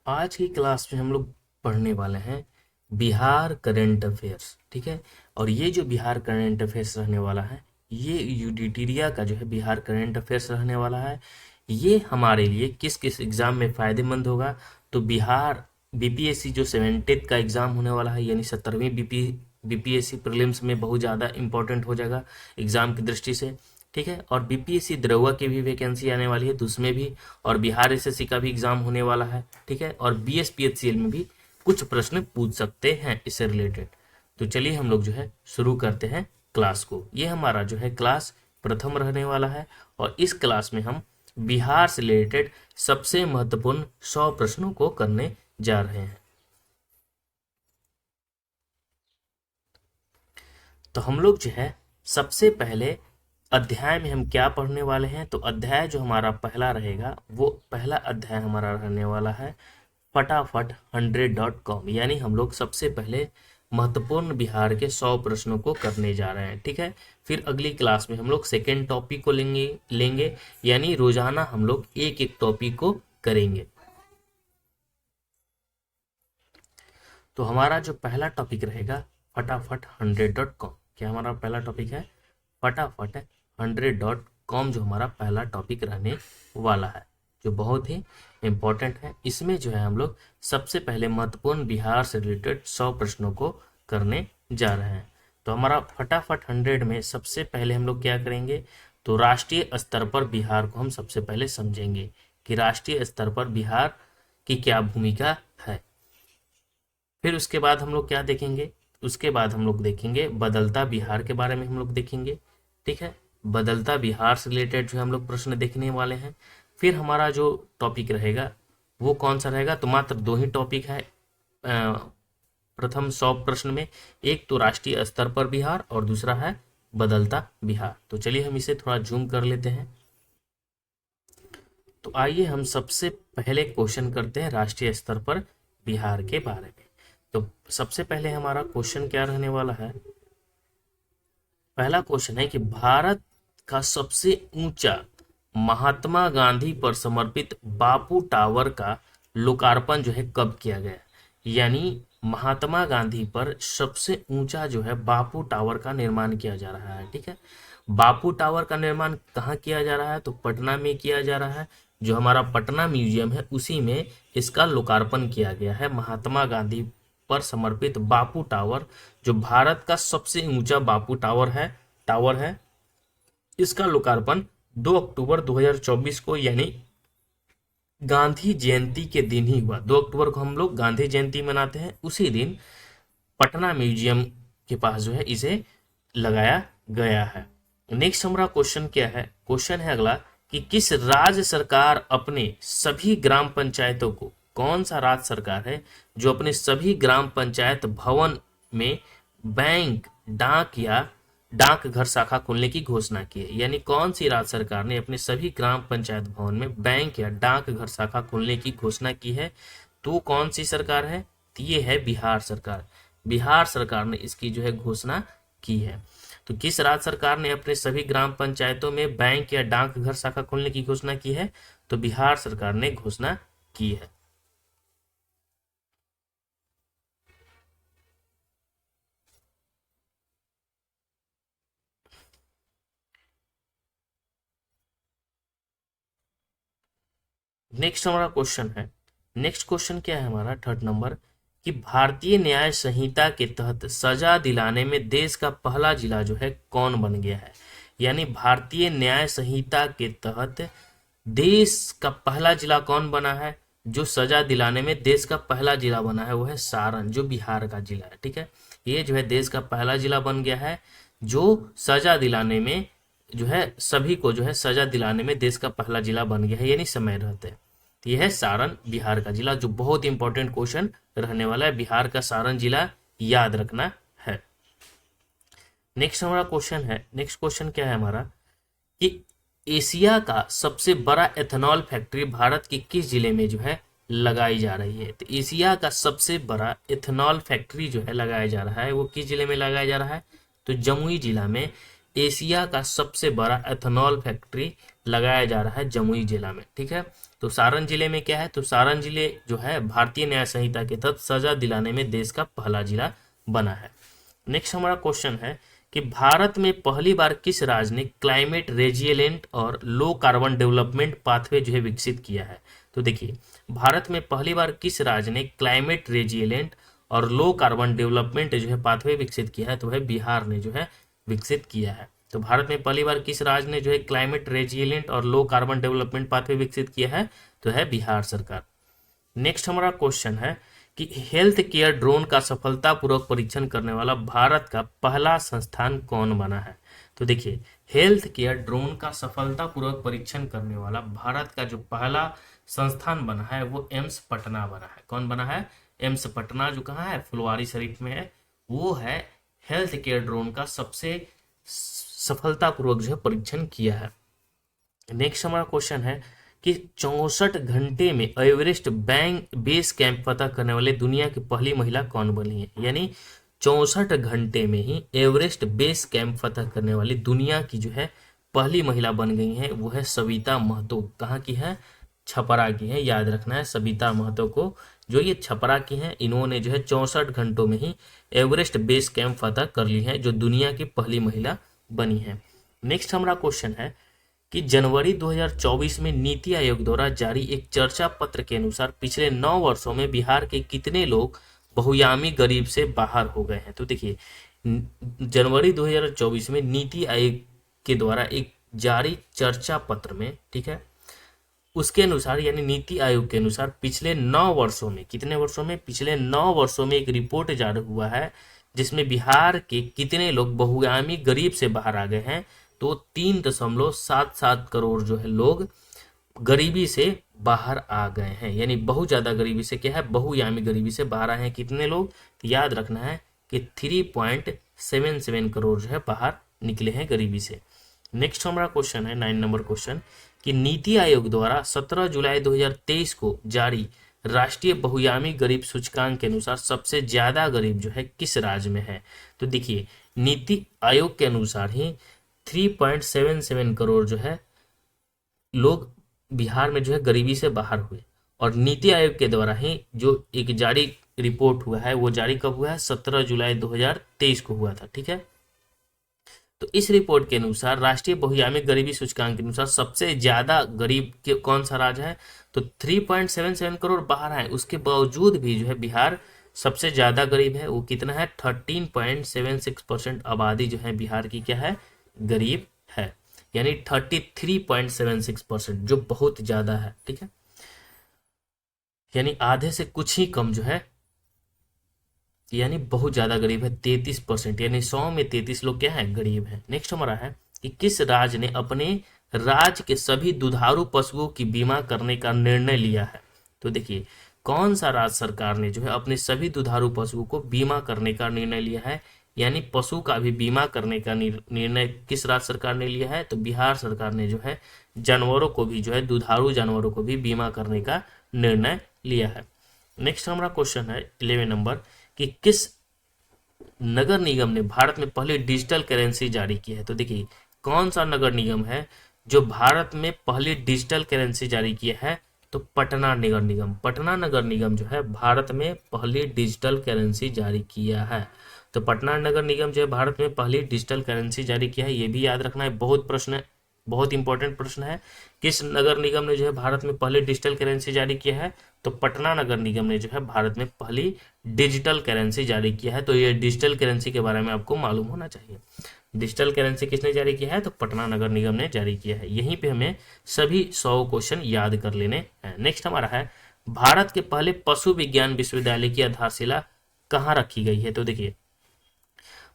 आज की क्लास में हम लोग पढ़ने वाले हैं बिहार करंट अफेयर्स। ठीक है। और ये जो बिहार करंट अफेयर्स रहने वाला है, ये यूडिटीरिया का जो है बिहार करंट अफेयर्स रहने वाला है। ये हमारे लिए किस किस एग्ज़ाम में फ़ायदेमंद होगा, तो बिहार बीपीएससी जो 70th का एग्ज़ाम होने वाला है, यानी 17वीं बीपीएससी प्रीलिम्स में बहुत ज़्यादा इंपॉर्टेंट हो जाएगा एग्ज़ाम की दृष्टि से। ठीक है। और बीपीएससी दरोगा की भी वैकेंसी आने वाली है, तो उसमें भी, और बिहार एसएससी का भी एग्जाम होने वाला है। ठीक है। और बीएसपीएचसीएल में भी कुछ प्रश्न पूछ सकते हैं इससे रिलेटेड। तो चलिए हम लोग जो है शुरू करते हैं क्लास को। ये हमारा जो है क्लास प्रथम रहने वाला है, और इस क्लास में हम बिहार से रिलेटेड सबसे महत्वपूर्ण 100 प्रश्नों को करने जा रहे हैं। तो हम लोग जो है सबसे पहले अध्याय में हम क्या पढ़ने वाले हैं, तो अध्याय जो हमारा पहला रहेगा, वो पहला अध्याय हमारा रहने वाला है फटाफट 100.com। यानी हम लोग सबसे पहले महत्वपूर्ण बिहार के 100 प्रश्नों को करने जा रहे हैं। ठीक है। फिर अगली क्लास में हम लोग सेकेंड टॉपिक को लेंगे यानी रोजाना हम लोग एक एक टॉपिक को करेंगे। तो हमारा जो पहला टॉपिक रहेगा फटाफट 100.com। क्या हमारा पहला टॉपिक है? फटाफट 100.com जो हमारा पहला टॉपिक रहने वाला है, जो बहुत ही इम्पोर्टेंट है। इसमें जो है हम लोग सबसे पहले महत्वपूर्ण बिहार से रिलेटेड 100 प्रश्नों को करने जा रहे हैं। तो हमारा फटाफट 100 में सबसे पहले हम लोग क्या करेंगे, तो राष्ट्रीय स्तर पर बिहार को हम सबसे पहले समझेंगे कि राष्ट्रीय स्तर पर बिहार की क्या भूमिका है। फिर उसके बाद हम लोग क्या देखेंगे, उसके बाद हम लोग देखेंगे बदलता बिहार के बारे में हम लोग देखेंगे। ठीक है। बदलता बिहार से रिलेटेड जो हम लोग प्रश्न देखने वाले हैं। फिर हमारा जो टॉपिक रहेगा वो कौन सा रहेगा, तो मात्र दो ही टॉपिक है प्रथम 100 प्रश्न में। एक तो राष्ट्रीय स्तर पर बिहार और दूसरा है बदलता बिहार। तो चलिए हम इसे थोड़ा जूम कर लेते हैं। तो आइए हम सबसे पहले क्वेश्चन करते हैं राष्ट्रीय स्तर पर बिहार के बारे में। तो सबसे पहले हमारा क्वेश्चन क्या रहने वाला है, पहला क्वेश्चन है कि भारत का सबसे ऊंचा महात्मा गांधी पर समर्पित बापू टावर का लोकार्पण जो है कब किया गया। यानी महात्मा गांधी पर सबसे ऊंचा जो है बापू टावर का निर्माण किया जा रहा है। ठीक है। बापू टावर का निर्माण कहाँ किया जा रहा है, तो पटना में किया जा रहा है। जो हमारा पटना म्यूजियम है उसी में इसका लोकार्पण किया गया है। महात्मा गांधी पर समर्पित बापू टावर, जो भारत का सबसे ऊंचा बापू टावर है, इसका लोकार्पण 2 अक्टूबर 2024 को, यानी गांधी जयंती के दिन ही हुआ। 2 अक्टूबर को हम लोग गांधी जयंती मनाते हैं, उसी दिन पटना म्यूजियम के पास जो है इसे लगाया गया है। नेक्स्ट हमारा क्वेश्चन क्या है, क्वेश्चन है अगला कि किस राज्य सरकार अपने सभी ग्राम पंचायतों को, कौन सा राज्य सरकार है जो अपने सभी ग्राम पंचायत भवन में बैंक, डाक या डाकघर शाखा खोलने की घोषणा की है। यानी कौन सी राज्य सरकार ने अपने सभी ग्राम पंचायत भवन में बैंक या डाकघर शाखा खोलने की घोषणा की है, तो कौन सी सरकार है, तो ये है बिहार सरकार। बिहार सरकार ने इसकी जो है घोषणा की है। तो किस राज्य सरकार ने अपने सभी ग्राम पंचायतों में बैंक या डाकघर शाखा खोलने की घोषणा की है, तो बिहार सरकार ने घोषणा की है। नेक्स्ट हमारा क्वेश्चन है, नेक्स्ट क्वेश्चन क्या है हमारा थर्ड नंबर, कि भारतीय न्याय संहिता के तहत सजा दिलाने में देश का पहला जिला जो है कौन बन गया है। यानी भारतीय न्याय संहिता के तहत देश का पहला जिला कौन बना है, जो सजा दिलाने में देश का पहला जिला बना है वो है सारण, जो बिहार का जिला है। ठीक है। ये जो है देश का पहला जिला बन गया है, जो सजा दिलाने में जो है सभी को जो है सजा दिलाने में देश का पहला जिला बन गया है, यानी समय रहते हैं। तो यह है सारण बिहार का जिला, जो बहुत इंपॉर्टेंट क्वेश्चन रहने वाला है। बिहार का सारण जिला याद रखना है। नेक्स्ट हमारा क्वेश्चन है, नेक्स्ट क्वेश्चन क्या है हमारा, कि एशिया का सबसे बड़ा एथेनॉल फैक्ट्री भारत के किस जिले में जो है लगाई जा रही है। तो एशिया का सबसे बड़ा एथेनॉल फैक्ट्री जो है लगाया जा रहा है, वो किस जिले में लगाया जा रहा है, तो जमुई जिला में एशिया का सबसे बड़ा एथेनॉल फैक्ट्री लगाया जा रहा है जमुई जिला में। ठीक है। तो सारण जिले में क्या है, तो सारण जिले जो है भारतीय न्याय संहिता के तहत सजा दिलाने में देश का पहला जिला बना है। नेक्स्ट हमारा क्वेश्चन है कि भारत में पहली बार किस राज्य ने क्लाइमेट रेजिलिएंट और लो कार्बन डेवलपमेंट पाथवे जो है विकसित किया है। तो देखिए, भारत में पहली बार किस राज्य ने क्लाइमेट रेजिलिएंट और लो कार्बन डेवलपमेंट जो है पाथवे विकसित किया है, तो वह बिहार ने जो है विकसित किया है। तो भारत में पहली बार किस राज्य ने जो है क्लाइमेट रेजिलिएंट और लो कार्बन डेवलपमेंट पाथवे विकसित किया है, तो है बिहार सरकार। नेक्स्ट हमारा क्वेश्चन है कि हेल्थ केयर ड्रोन का सफलतापूर्वक परीक्षण करने वाला भारत का पहला संस्थान कौन बना है। तो देखिए, हेल्थ केयर ड्रोन का सफलतापूर्वक परीक्षण करने वाला भारत का जो पहला संस्थान बना है वो एम्स पटना बना है। कौन बना है, एम्स पटना, जो कहाँ है, फुलवारी शरीफ में है, वो है हेल्थ केयर ड्रोन का सबसे सफलतापूर्वक जो है परीक्षण किया है। नेक्स्ट हमारा क्वेश्चन है कि 64 घंटे में एवरेस्ट बेस कैंप फतह करने वाले दुनिया की पहली महिला कौन बनी है। यानी 64 घंटे में ही एवरेस्ट बेस कैंप फतह करने वाली दुनिया की जो है पहली महिला बन गई है, वो है सविता महतो। कहाँ की है, छपरा की है, याद रखना है सविता महतो को, जो ये छपरा की हैं। इन्होंने जो है 64 घंटों में ही एवरेस्ट बेस कैंप फतह कर ली है, जो दुनिया की पहली महिला बनी है। नेक्स्ट हमारा क्वेश्चन है कि जनवरी 2024 में नीति आयोग द्वारा जारी एक चर्चा पत्र के अनुसार पिछले 9 वर्षों में बिहार के कितने लोग बहुयामी गरीब से बाहर हो गए हैं। तो देखिए, जनवरी 2024 में नीति आयोग के द्वारा एक जारी चर्चा पत्र में, ठीक है, उसके अनुसार यानी नीति आयोग के अनुसार पिछले 9 वर्षों में, कितने वर्षों में, पिछले 9 वर्षों में एक रिपोर्ट जारी हुआ है जिसमें बिहार के कितने लोग बहुआयामी गरीब से बाहर आ गए हैं। तो 3.77 करोड़ जो है लोग गरीबी से बाहर आ गए हैं, यानी बहुत ज्यादा गरीबी से, क्या है, बहुआयामी गरीबी से बाहर आए हैं कितने लोग, तो याद रखना है कि 3.77 करोड़ जो है बाहर निकले हैं गरीबी से। नेक्स्ट हमारा क्वेश्चन है 9 नंबर क्वेश्चन कि नीति आयोग द्वारा 17 जुलाई 2023 को जारी राष्ट्रीय बहुआयामी गरीब सूचकांक के अनुसार सबसे ज्यादा गरीब जो है किस राज्य में है। तो देखिए, नीति आयोग के अनुसार ही 3.77 करोड़ जो है लोग बिहार में जो है गरीबी से बाहर हुए, और नीति आयोग के द्वारा ही जो एक जारी रिपोर्ट हुआ है वो जारी कब हुआ है, 17 जुलाई 2023 को हुआ था, ठीक है। तो इस रिपोर्ट के अनुसार राष्ट्रीय बहुआयामी गरीबी सूचकांक के अनुसार सबसे ज्यादा गरीब के कौन सा राज्य है, तो 3.77 करोड़ बाहर है, उसके बावजूद भी जो है बिहार सबसे ज्यादा गरीब है। वो कितना है, 13.76% आबादी जो है बिहार की क्या है, गरीब है, यानी 33.76%, जो बहुत ज्यादा है, ठीक है, यानी आधे से कुछ ही कम जो है, यानी बहुत ज्यादा गरीब है, 33%, यानी 100 में 33 लोग क्या है, गरीब है। नेक्स्ट हमारा है कि किस राज्य ने अपने राज्य के सभी दुधारू पशुओं की बीमा करने का निर्णय लिया है। तो देखिए, कौन सा राज्य सरकार ने जो है अपने सभी दुधारू पशुओं को बीमा करने का निर्णय लिया है, यानी पशु का भी बीमा करने का निर्णय किस राज्य सरकार ने लिया है, तो बिहार सरकार ने जो है जानवरों को भी जो है दुधारू जानवरों को भी बीमा करने का निर्णय लिया है। नेक्स्ट हमारा क्वेश्चन है 11 नंबर कि किस नगर निगम ने भारत में पहले डिजिटल करेंसी जारी की है। तो देखिए, कौन सा नगर निगम है जो भारत में पहली डिजिटल करेंसी जारी किया है, तो पटना नगर निगम। पटना नगर निगम जो है भारत में पहली डिजिटल करेंसी जारी किया है। तो पटना नगर निगम जो है भारत में पहली डिजिटल करेंसी जारी किया है, ये भी याद रखना है, बहुत प्रश्न है, बहुत इंपॉर्टेंट प्रश्न है। किस नगर निगम ने जो है भारत में पहले डिजिटल करेंसी जारी किया है, तो पटना नगर निगम ने जो है भारत में पहली डिजिटल करेंसी जारी किया है। तो ये डिजिटल करेंसी के बारे में आपको मालूम होना चाहिए। डिजिटल करेंसी किसने जारी किया है, तो पटना नगर निगम ने जारी किया है। यहीं पे हमें सभी 100 क्वेश्चन याद कर लेने हैं। नेक्स्ट हमारा है भारत के पहले पशु विज्ञान विश्वविद्यालय की आधारशिला कहाँ रखी गई है। तो देखिए,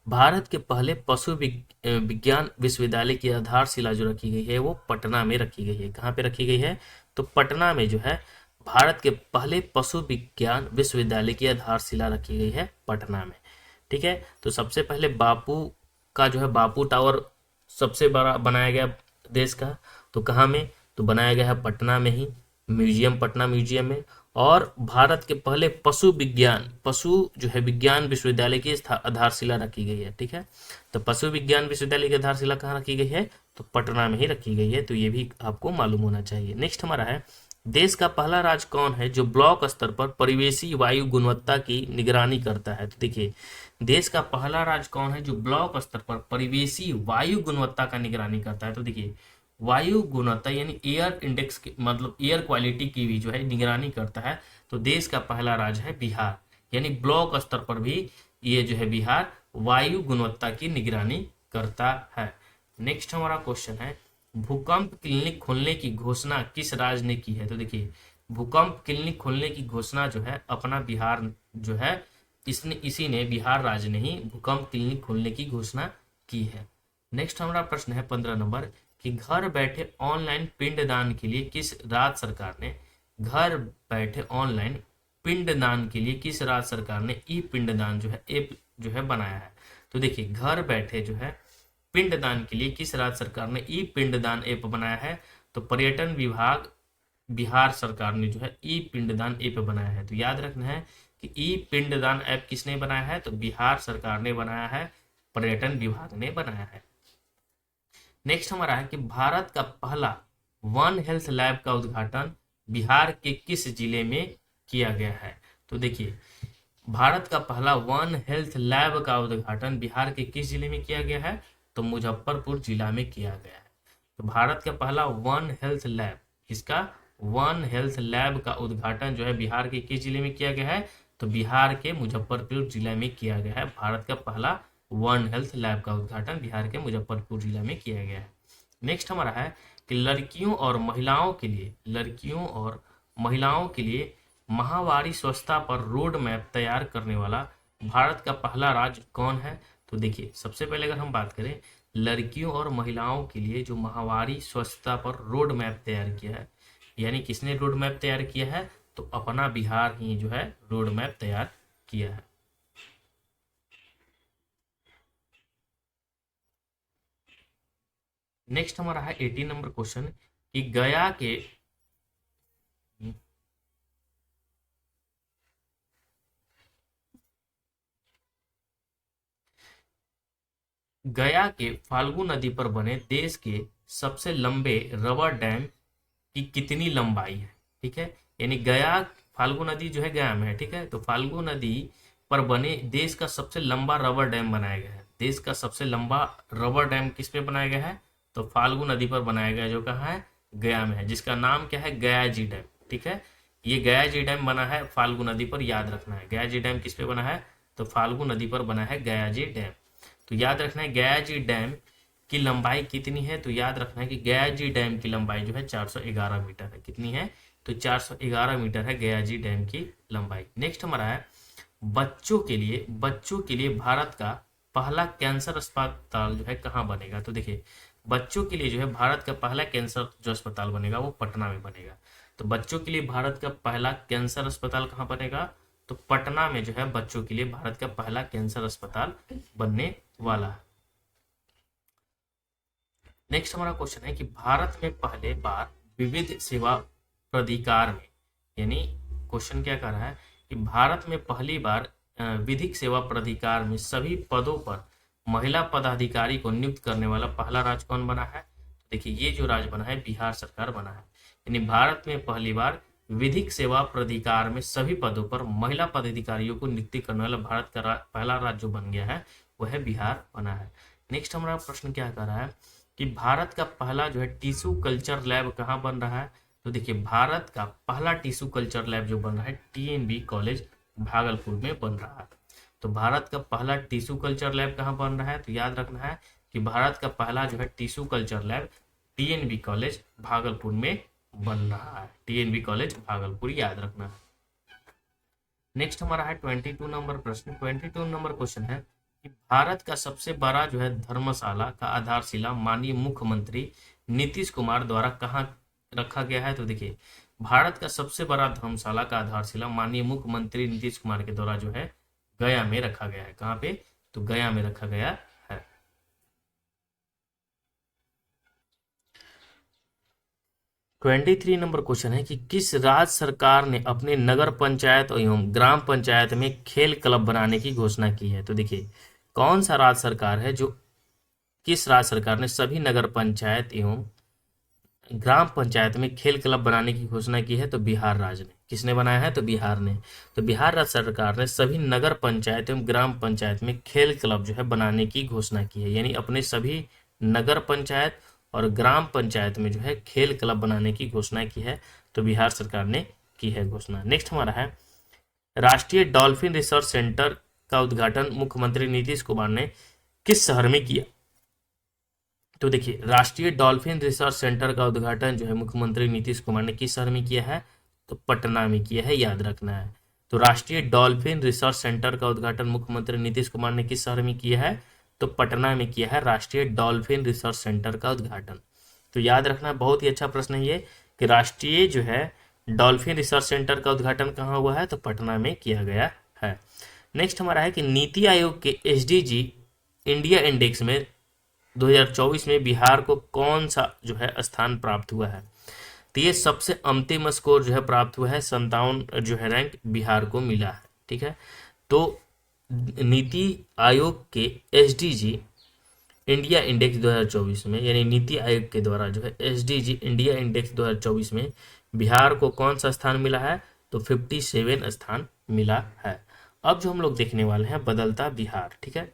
भारत के पहले पशु विज्ञान विश्वविद्यालय की आधारशिला जो रखी गई है वो पटना में रखी गई है। कहाँ पे रखी गई है, तो पटना में जो है भारत के पहले पशु विज्ञान विश्वविद्यालय की आधारशिला रखी गई है पटना में, ठीक है। तो सबसे पहले बापू का जो है बापू टावर सबसे बड़ा बनाया गया देश का, तो कहाँ में, तो बनाया गया है पटना में ही, म्यूजियम, पटना म्यूजियम में। और भारत के पहले पशु जो है विज्ञान विश्वविद्यालय की आधारशिला रखी गई है, ठीक है। तो पशु विज्ञान विश्वविद्यालय की आधारशिला कहाँ रखी गई है, तो पटना में ही रखी गई है। तो ये भी आपको मालूम होना चाहिए। नेक्स्ट हमारा है देश का पहला राज्य कौन है जो ब्लॉक स्तर पर परिवेशी वायु गुणवत्ता की निगरानी करता है? तो देखिए, देश का पहला राज्य कौन है जो ब्लॉक स्तर पर परिवेशी वायु गुणवत्ता का निगरानी करता है? तो देखिए, वायु गुणवत्ता यानी एयर इंडेक्स की, मतलब एयर क्वालिटी की भी जो है निगरानी करता है। तो देश का पहला राज्य है बिहार, यानी ब्लॉक स्तर पर भी ये जो है बिहार वायु गुणवत्ता की निगरानी करता है। नेक्स्ट हमारा क्वेश्चन है, भूकंप क्लिनिक खोलने की घोषणा किस राज्य ने की है? तो देखिए, भूकंप क्लिनिक खोलने की घोषणा जो है अपना बिहार जो है इसी ने बिहार राज्य ने ही भूकंप क्लिनिक खोलने की घोषणा की है। नेक्स्ट हमारा प्रश्न है 15 नंबर कि घर बैठे ऑनलाइन पिंडदान के लिए किस राज्य सरकार ने घर बैठे ऑनलाइन पिंडदान के लिए किस राज्य सरकार ने ई पिंडदान जो है ऐप जो है बनाया है? तो देखिए, घर बैठे जो है पिंडदान के लिए किस राज्य सरकार ने ई पिंडदान ऐप बनाया है? तो पर्यटन विभाग बिहार सरकार ने जो है ई पिंडदान ऐप बनाया है। तो याद रखना है कि ई पिंडदान ऐप किसने बनाया है? तो बिहार सरकार ने बनाया है, पर्यटन विभाग ने बनाया है। नेक्स्ट हमारा है कि भारत का पहला वन हेल्थ लैब का उद्घाटन बिहार के किस जिले में किया गया है? तो देखिए, भारत का पहला वन हेल्थ लैब का उद्घाटन बिहार के किस जिले में किया गया है? तो मुजफ्फरपुर जिला में किया गया है। तो भारत का पहला वन हेल्थ लैब, किसका? वन हेल्थ लैब का उद्घाटन जो है बिहार के किस जिले में किया गया है? तो बिहार के मुजफ्फरपुर जिला में किया गया है। भारत का पहला वन हेल्थ लैब का उद्घाटन बिहार के मुजफ्फरपुर जिला में किया गया है। नेक्स्ट हमारा है कि लड़कियों और महिलाओं के लिए माहवारी स्वच्छता पर रोड मैप तैयार करने वाला भारत का पहला राज्य कौन है? तो देखिए, सबसे पहले अगर हम बात करें लड़कियों और महिलाओं के लिए जो माहवारी स्वच्छता पर रोड मैप तैयार किया है, यानी किसने रोड मैप तैयार किया है? तो अपना बिहार ही जो है रोड मैप तैयार किया है। नेक्स्ट हमारा है 18 नंबर क्वेश्चन कि गया के फाल्गु नदी पर बने देश के सबसे लंबे रबर डैम की कितनी लंबाई है? ठीक है, यानी गया, फाल्गु नदी जो है गया में है, ठीक है। तो फाल्गु नदी पर बने देश का सबसे लंबा रबर डैम बनाया गया है। देश का सबसे लंबा रबर डैम किस पे बनाया गया है? तो फाल्गु नदी पर बनाया गया, जो कहाँ है? गया में है, जिसका नाम क्या है? गया जी डैम। ठीक है, ये गया जी डैम बना है फाल्गु नदी पर, याद रखना है। गया जी डैम किस पे बना है? तो फाल्गु नदी पर बना है गया जी डैम। तो याद रखना है गया जी डैम की लंबाई कितनी है? तो याद रखना है कि गया जी डैम की लंबाई जो है 411 मीटर है। कितनी है? तो 411 मीटर है गया जी डैम की लंबाई। नेक्स्ट हमारा है बच्चों के लिए भारत का पहला कैंसर अस्पताल जो है कहाँ बनेगा? तो देखिए, बच्चों के लिए जो है भारत का पहला कैंसर जो अस्पताल बनेगा वो पटना में बनेगा। तो बच्चों के लिए भारत का पहला कैंसर अस्पताल कहाँ बनेगा? तो पटना में जो है बच्चों के लिए भारत का पहला कैंसर अस्पताल बनने वाला है। नेक्स्ट हमारा क्वेश्चन है कि भारत में पहले बार विविध सेवा प्राधिकार में, यानी क्वेश्चन क्या कर रहा है कि भारत में पहली बार विधिक सेवा प्राधिकार में सभी पदों पर महिला पदाधिकारी को नियुक्त करने वाला पहला राज्य कौन बना है? देखिए, ये जो राज्य बना है बिहार सरकार बना है। यानी भारत में पहली बार विधिक सेवा प्राधिकार में सभी पदों पर महिला पदाधिकारियों को नियुक्ति करने वाला भारत का पहला राज्य जो बन गया है वह है बिहार बना है। नेक्स्ट हमारा प्रश्न क्या कर रहा है कि भारत का पहला जो है टिश्यू कल्चर लैब कहाँ बन रहा है? तो देखिए, भारत का पहला टिश्यू कल्चर लैब जो बन रहा है टीएनबी कॉलेज भागलपुर में बन रहा है। तो भारत का पहला टिश्यू कल्चर लैब कहाँ बन रहा है? तो याद रखना है कि भारत का पहला जो है tissue culture lab TNB college Bhagalpur में बन रहा है। टीएनबी कॉलेज भागलपुर, याद रखना है। नेक्स्ट हमारा है 22 नंबर प्रश्न। 22 नंबर क्वेश्चन है कि भारत का सबसे बड़ा जो है धर्मशाला का आधारशिला माननीय मुख्यमंत्री नीतीश कुमार द्वारा कहाँ रखा गया है? तो देखिए, भारत का सबसे बड़ा धर्मशाला का आधारशिला माननीय मुख्यमंत्री नीतीश कुमार के द्वारा जो है गया में रखा गया है। कहाँ पे? तो गया में रखा गया है। ट्वेंटी थ्री नंबर क्वेश्चन है कि किस राज्य सरकार ने अपने नगर पंचायत एवं ग्राम पंचायत में खेल क्लब बनाने की घोषणा की है? तो देखिए, कौन सा राज्य सरकार है जो किस राज्य सरकार ने सभी नगर पंचायत एवं ग्राम पंचायत में खेल क्लब बनाने की घोषणा की है? तो बिहार राज्य ने। किसने बनाया है? तो बिहार ने। तो बिहार राज्य सरकार ने सभी नगर पंचायत एवं ग्राम पंचायत में खेल क्लब जो है बनाने की घोषणा की है, यानी अपने सभी नगर पंचायत और ग्राम पंचायत में जो है खेल क्लब बनाने की घोषणा की है। तो बिहार सरकार ने की है घोषणा। नेक्स्ट हमारा है, राष्ट्रीय डॉल्फिन रिसर्च सेंटर का उद्घाटन मुख्यमंत्री नीतीश कुमार ने किस शहर में किया? तो देखिए, राष्ट्रीय डॉल्फिन रिसर्च सेंटर का उद्घाटन जो है मुख्यमंत्री नीतीश कुमार ने किस शहर में किया है? तो पटना में किया है, याद रखना है। तो राष्ट्रीय डॉल्फिन रिसर्च सेंटर का उद्घाटन मुख्यमंत्री नीतीश कुमार ने किस शहर में किया है? तो पटना में किया है राष्ट्रीय डॉल्फिन रिसर्च सेंटर का उद्घाटन। तो याद रखना, बहुत ही अच्छा प्रश्न है ये कि राष्ट्रीय जो है डॉल्फिन रिसर्च सेंटर का उद्घाटन कहाँ हुआ है? तो पटना में किया गया है। नेक्स्ट हमारा है कि नीति आयोग के एसडीजी इंडिया इंडेक्स में 2024 में बिहार को कौन सा जो है स्थान प्राप्त हुआ है? तो ये सबसे अंतिम स्कोर जो है प्राप्त हुआ है, 57 जो है रैंक बिहार को मिला है। ठीक है, तो नीति आयोग के एसडीजी इंडिया इंडेक्स 2024 में, यानी नीति आयोग के द्वारा जो है एसडीजी इंडिया इंडेक्स 2024 में बिहार को कौन सा स्थान मिला है? तो 57 स्थान मिला है। अब जो हम लोग देखने वाले हैं बदलता बिहार। ठीक है,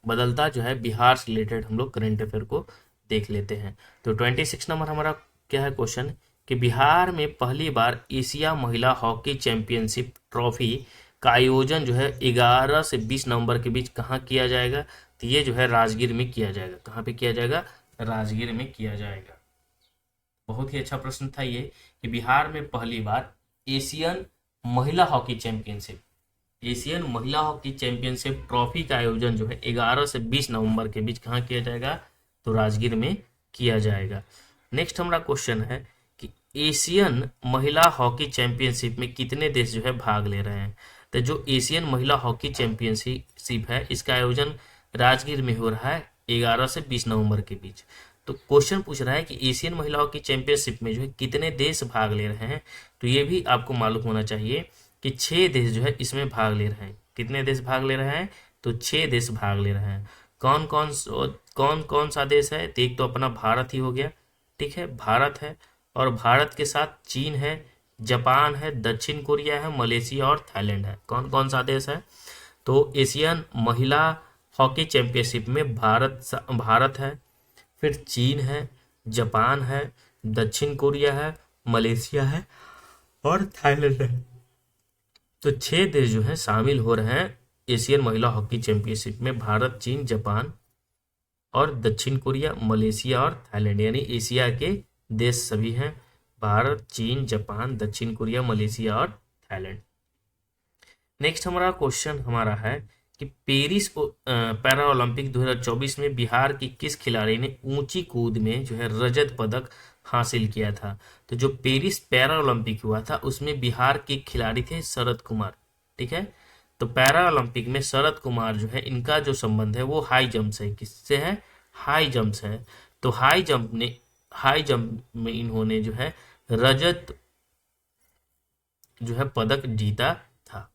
बदलता जो है बिहार से रिलेटेड हम लोग करंट अफेयर को देख लेते हैं। तो 26 नंबर हमारा क्या है क्वेश्चन कि बिहार में पहली बार एशिया महिला हॉकी चैंपियनशिप ट्रॉफी का आयोजन जो है 11 से 20 नवंबर के बीच कहाँ किया जाएगा? तो ये जो है राजगीर में किया जाएगा। कहाँ पे किया जाएगा? राजगीर में किया जाएगा। बहुत ही अच्छा प्रश्न था ये कि बिहार में पहली बार एशियन महिला हॉकी चैंपियनशिप एशियन महिला हॉकी चैंपियनशिप ट्रॉफी का आयोजन जो है 11 से 20 नवंबर के बीच कहाँ किया जाएगा? तो राजगीर में किया जाएगा। नेक्स्ट हमारा क्वेश्चन है कि एशियन महिला हॉकी चैंपियनशिप में कितने देश जो है भाग ले रहे हैं? तो जो एशियन महिला हॉकी चैंपियनशिप है इसका आयोजन राजगीर में हो रहा है 11 से 20 नवंबर के बीच। तो क्वेश्चन पूछ रहा है कि एशियन महिला हॉकी चैंपियनशिप में जो है कितने देश भाग ले रहे हैं? तो ये भी आपको मालूम होना चाहिए कि 6 देश जो है इसमें भाग ले रहे हैं। कितने देश भाग ले रहे हैं? तो 6 देश भाग ले रहे हैं। कौन कौन सा देश है? तो एक तो अपना भारत ही हो गया। ठीक है, भारत है, और भारत के साथ चीन है, जापान है, दक्षिण कोरिया है, मलेशिया और थाईलैंड है। कौन कौन सा देश है? तो एशियन महिला हॉकी चैंपियनशिप में भारत है, फिर चीन है, जापान है, दक्षिण कोरिया है, मलेशिया है और थाईलैंड है। तो 6 देश जो है शामिल हो रहे हैं एशियन महिला हॉकी चैंपियनशिप में, भारत, चीन, जापान और दक्षिण कोरिया, मलेशिया और थाईलैंड, यानी एशिया के देश सभी हैं, भारत, चीन, जापान, दक्षिण कोरिया, मलेशिया और थाईलैंड। नेक्स्ट हमारा क्वेश्चन हमारा है कि पेरिस पैरा ओलंपिक 2024 में बिहार की किस खिलाड़ी ने ऊंची कूद में जो है रजत पदक हासिल किया था? तो जो पेरिस पैरा ओलंपिक हुआ था उसमें बिहार के खिलाड़ी थे शरद कुमार। ठीक है, तो पैरा ओलंपिक में शरद कुमार जो है इनका जो संबंध है वो हाई जंप से। किससे है? हाई जंप से है। तो हाई जंप में इन्होंने जो है रजत जो है पदक जीता था।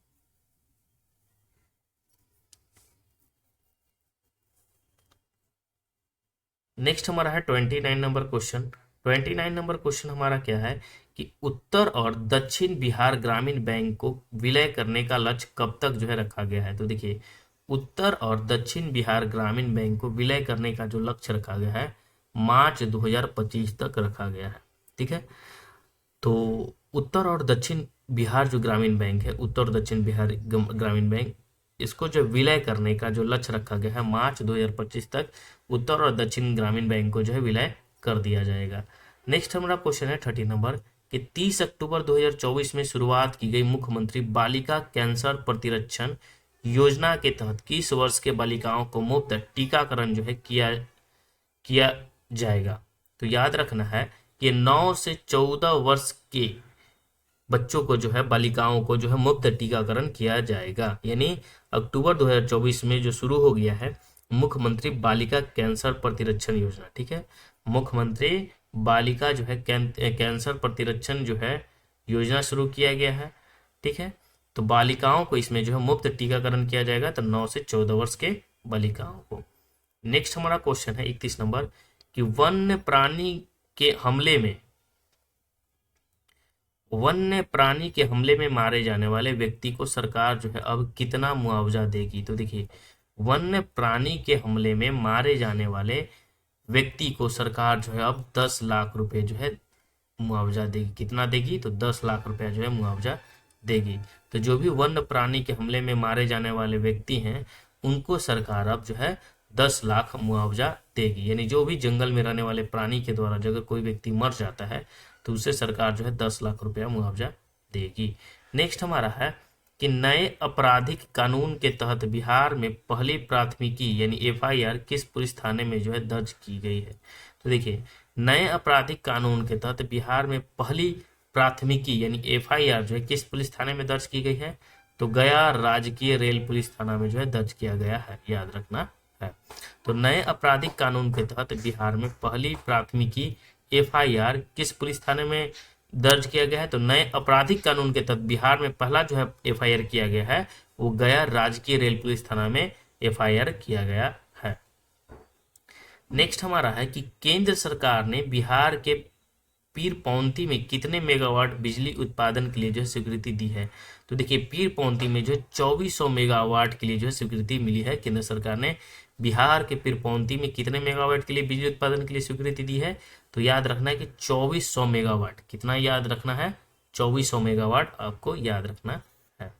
नेक्स्ट हमारा है 29 नंबर क्वेश्चन। 29 नंबर क्वेश्चन हमारा क्या है कि उत्तर और दक्षिण बिहार ग्रामीण बैंक को विलय करने का लक्ष्य कब तक जो है रखा गया है? तो देखिए, उत्तर और दक्षिण बिहार ग्रामीण बैंक को विलय करने का जो लक्ष्य रखा गया है मार्च 2025 तक रखा गया है। ठीक है, तो उत्तर और दक्षिण बिहार जो ग्रामीण बैंक है, उत्तर और दक्षिण बिहार ग्रामीण बैंक, इसको जो विलय करने का जो लक्ष्य रखा गया है मार्च 2025 तक उत्तर और दक्षिण ग्रामीण बैंक को जो है विलय कर दिया जाएगा। नेक्स्ट हमारा क्वेश्चन है 30 नंबर कि 30 अक्टूबर 2024 में शुरुआत की गई मुख्यमंत्री बालिका कैंसर प्रतिरक्षण योजना के तहत किस वर्ष के बालिकाओं को मुफ्त टीकाकरण जो है किया जाएगा? तो याद रखना है कि 9 से 14 वर्ष के बच्चों को जो है, बालिकाओं को जो है मुफ्त टीकाकरण किया जाएगा। यानी अक्टूबर 2024 में जो शुरू हो गया है मुख्यमंत्री बालिका कैंसर प्रतिरक्षण योजना। ठीक है, मुख्यमंत्री बालिका जो है कैंसर प्रतिरक्षण जो है योजना शुरू किया गया है। ठीक है, तो बालिकाओं को इसमें जो है मुफ्त टीकाकरण किया जाएगा, तो 9 से 14 वर्ष के बालिकाओं को। नेक्स्ट हमारा क्वेश्चन है 31 नंबर कि वन्य प्राणी के हमले में, वन्य प्राणी के हमले में मारे जाने वाले व्यक्ति को सरकार जो है अब कितना मुआवजा देगी? तो देखिए, वन्य प्राणी के हमले में मारे जाने वाले व्यक्ति को सरकार जो है अब 10 लाख रुपए जो है मुआवजा देगी। कितना देगी? तो 10 लाख रुपया जो है मुआवजा देगी। तो जो भी वन्य प्राणी के हमले में मारे जाने वाले व्यक्ति हैं उनको सरकार अब जो है 10 लाख मुआवजा देगी। यानी जो भी जंगल में रहने वाले प्राणी के द्वारा अगर कोई व्यक्ति मर जाता है तो उसे सरकार जो है 10 लाख रुपया मुआवजा देगी। नेक्स्ट हमारा है कि नए आपराधिक कानून के तहत बिहार में पहली प्राथमिकी यानी एफआईआर किस पुलिस थाने में जो है दर्ज की गई है? तो देखिए, नए आपराधिक कानून के तहत बिहार में पहली प्राथमिकी यानी एफआईआर जो है किस पुलिस थाने में दर्ज की गई है? तो गया राजकीय रेल पुलिस थाना में जो है दर्ज किया गया है, याद रखना है। तो नए आपराधिक कानून के तहत बिहार में पहली प्राथमिकी एफआईआर किस पुलिस थाने में दर्ज किया गया है? तो नए आपराधिक कानून के तहत बिहार में पहला जो है एफआईआर किया गया है वो गया राजकीय रेल पुलिस थाना में एफआईआर किया गया है। नेक्स्ट हमारा है कि केंद्र सरकार ने बिहार के पीरपौंती में कितने मेगावाट बिजली उत्पादन के लिए जो है स्वीकृति दी है? तो देखिए, पीरपौंती में जो 2400 मेगावाट के लिए जो है स्वीकृति मिली है। केंद्र सरकार ने बिहार के पीरपौंती में कितने मेगावाट के लिए बिजली उत्पादन के लिए स्वीकृति दी है? तो याद रखना है कि 2400 मेगावाट। कितना याद रखना है? 2400 मेगावाट आपको याद रखना है।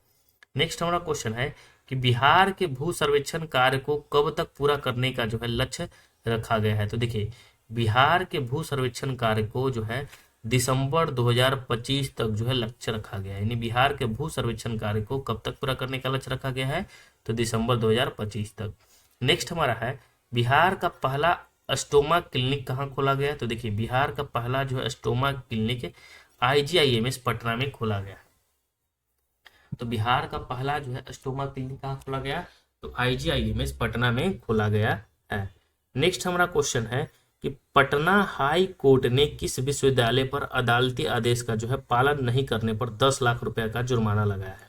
नेक्स्ट हमारा क्वेश्चन है कि बिहार के भू सर्वेक्षण कार्य को कब तक पूरा करने का जो है लक्ष्य रखा गया है? तो देखिए, बिहार के भू सर्वेक्षण कार्य को जो है दिसंबर 2025 तक जो है लक्ष्य रखा गया है। यानी बिहार के भू सर्वेक्षण कार्य को कब तक पूरा करने का लक्ष्य रखा गया है? तो दिसंबर 2025 तक। नेक्स्ट हमारा है बिहार का पहला स्टोमा क्लिनिक कहाँ खोला गया? तो देखिए, बिहार का पहला जो है स्टोमा क्लिनिक IGIMS पटना में खोला गया है। तो बिहार का पहला जो है स्टोमा क्लिनिक कहाँ खोला गया? तो IGIMS पटना में खोला गया है। नेक्स्ट हमारा क्वेश्चन है कि पटना हाई कोर्ट ने किस विश्वविद्यालय पर अदालती आदेश का जो है पालन नहीं करने पर 10 लाख रुपए का जुर्माना लगाया है?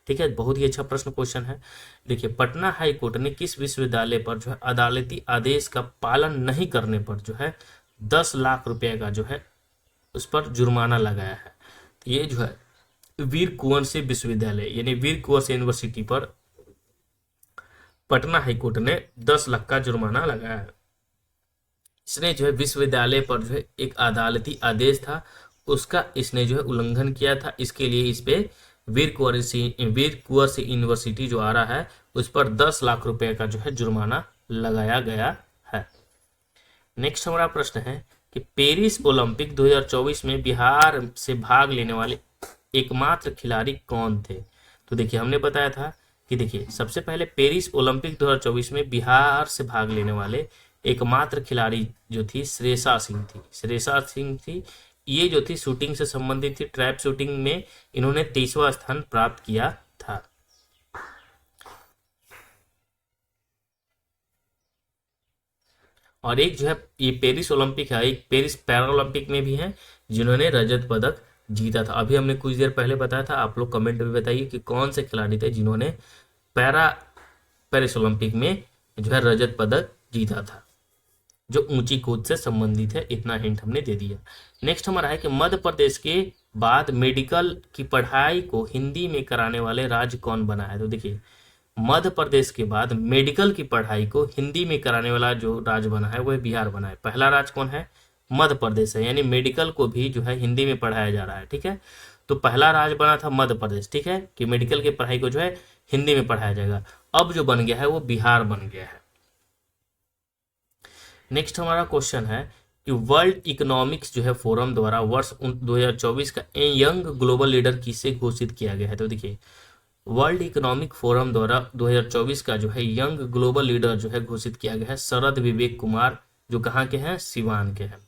ठीक है, बहुत ही अच्छा प्रश्न क्वेश्चन है। देखिए, पटना हाई कोर्ट ने किस विश्वविद्यालय पर जो है अदालती आदेश का पालन नहीं करने पर जो है 10 लाख रुपए का जो है उस पर जुर्माना लगाया है? तो ये जो है वीर कुंवर सिंह विश्वविद्यालय यानी वीर कुंवर सिंह यूनिवर्सिटी पर पटना हाईकोर्ट ने 10 लाख का जुर्माना लगाया है। इसने जो है विश्वविद्यालय पर जो है एक अदालती आदेश था उसका इसने जो है उल्लंघन किया था। इसके लिए इस पे वीर कुंवर सिंह यूनिवर्सिटी जो आ रहा है उस पर 10 लाख रुपए का जो है जुर्माना लगाया गया है। नेक्स्ट हमारा प्रश्न है कि पेरिस ओलंपिक 2024 में बिहार से भाग लेने वाले एकमात्र खिलाड़ी कौन थे? तो देखिए, हमने बताया था कि देखिए, सबसे पहले पेरिस ओलंपिक 2024 में बिहार से भाग लेने वाले एकमात्र खिलाड़ी जो थी श्रेयसा सिंह थी। श्रेयसा सिंह थी, ये जो थी शूटिंग से संबंधित थी। ट्रैप शूटिंग में इन्होंने 23वां स्थान प्राप्त किया था। और एक जो है ये पेरिस ओलंपिक है, एक पेरिस पैरा ओलंपिक में भी है जिन्होंने रजत पदक जीता था। अभी हमने कुछ देर पहले बताया था, आप लोग कमेंट में बताइए कि कौन से खिलाड़ी थे जिन्होंने पेरिस ओलंपिक में जो है रजत पदक जीता था, जो ऊंची कूद से संबंधित है। इतना हिंट हमने दे दिया। नेक्स्ट हमारा है कि मध्य प्रदेश के बाद मेडिकल की पढ़ाई को हिंदी में कराने वाले राज्य कौन बना है? तो देखिए, मध्य प्रदेश के बाद मेडिकल की पढ़ाई को हिंदी में कराने वाला जो राज्य बना है वह बिहार बना है। पहला राज्य कौन है? मध्य प्रदेश है। यानी मेडिकल को भी जो है हिंदी में पढ़ाया जा रहा है। ठीक है, तो पहला राज्य बना था मध्य प्रदेश, ठीक है, कि मेडिकल की पढ़ाई को जो है हिंदी में पढ़ाया जाएगा। अब जो बन गया है वो बिहार बन गया है। नेक्स्ट हमारा क्वेश्चन है कि वर्ल्ड इकोनॉमिक्स जो है फोरम द्वारा वर्ष 2024 का यंग ग्लोबल लीडर किसे घोषित किया गया है? तो देखिए, वर्ल्ड इकोनॉमिक फोरम द्वारा 2024 का जो है यंग ग्लोबल लीडर जो है घोषित किया गया है शरद विवेक कुमार, जो कहाँ के हैं? सिवान के हैं।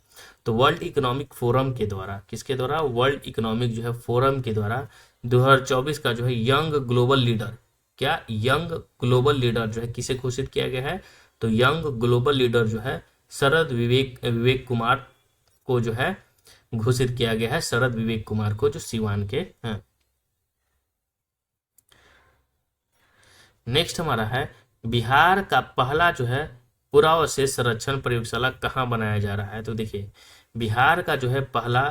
तो वर्ल्ड इकोनॉमिक फोरम के द्वारा, किसके द्वारा? वर्ल्ड इकोनॉमिक जो है फोरम के द्वारा 2024 का जो है यंग ग्लोबल लीडर, क्या यंग ग्लोबल लीडर जो है किसे घोषित किया गया है? तो यंग ग्लोबल लीडर जो है शरद विवेक कुमार को जो है घोषित किया गया है। शरद विवेक कुमार को, जो सिवान के हैं। नेक्स्ट हमारा है बिहार का पहला जो है पुरावशेष संरक्षण प्रयोगशाला कहाँ बनाया जा रहा है? तो देखिए, बिहार का जो है पहला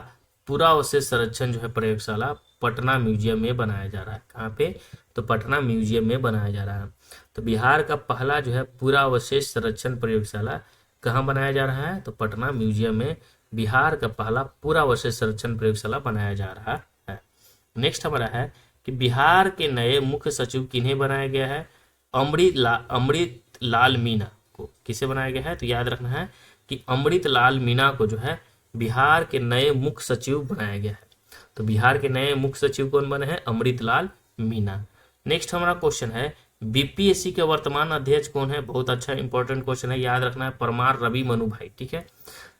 पुरावशेष संरक्षण जो है प्रयोगशाला पटना म्यूजियम में बनाया जा रहा है। कहाँ पे? तो पटना म्यूजियम में बनाया जा रहा है। तो बिहार का पहला जो है पुरावशेष संरक्षण प्रयोगशाला कहाँ बनाया जा रहा है? तो पटना म्यूजियम में बिहार का पहला पुरावशेष संरक्षण प्रयोगशाला बनाया जा रहा है। नेक्स्ट हमारा है कि बिहार के नए मुख्य सचिव किन्हें बनाया गया है? अमृत लाल मीणा को किसे बनाया गया है? तो याद रखना है कि अमृत लाल मीणा को जो है बिहार के नए मुख्य सचिव बनाया गया है। तो बिहार के नए मुख्य सचिव कौन बने हैं? अमृत लाल मीणा। नेक्स्ट हमारा क्वेश्चन है बीपीएससी के वर्तमान अध्यक्ष कौन है? बहुत अच्छा इंपॉर्टेंट क्वेश्चन है, याद रखना है, परमार रवि मनु भाई। ठीक है,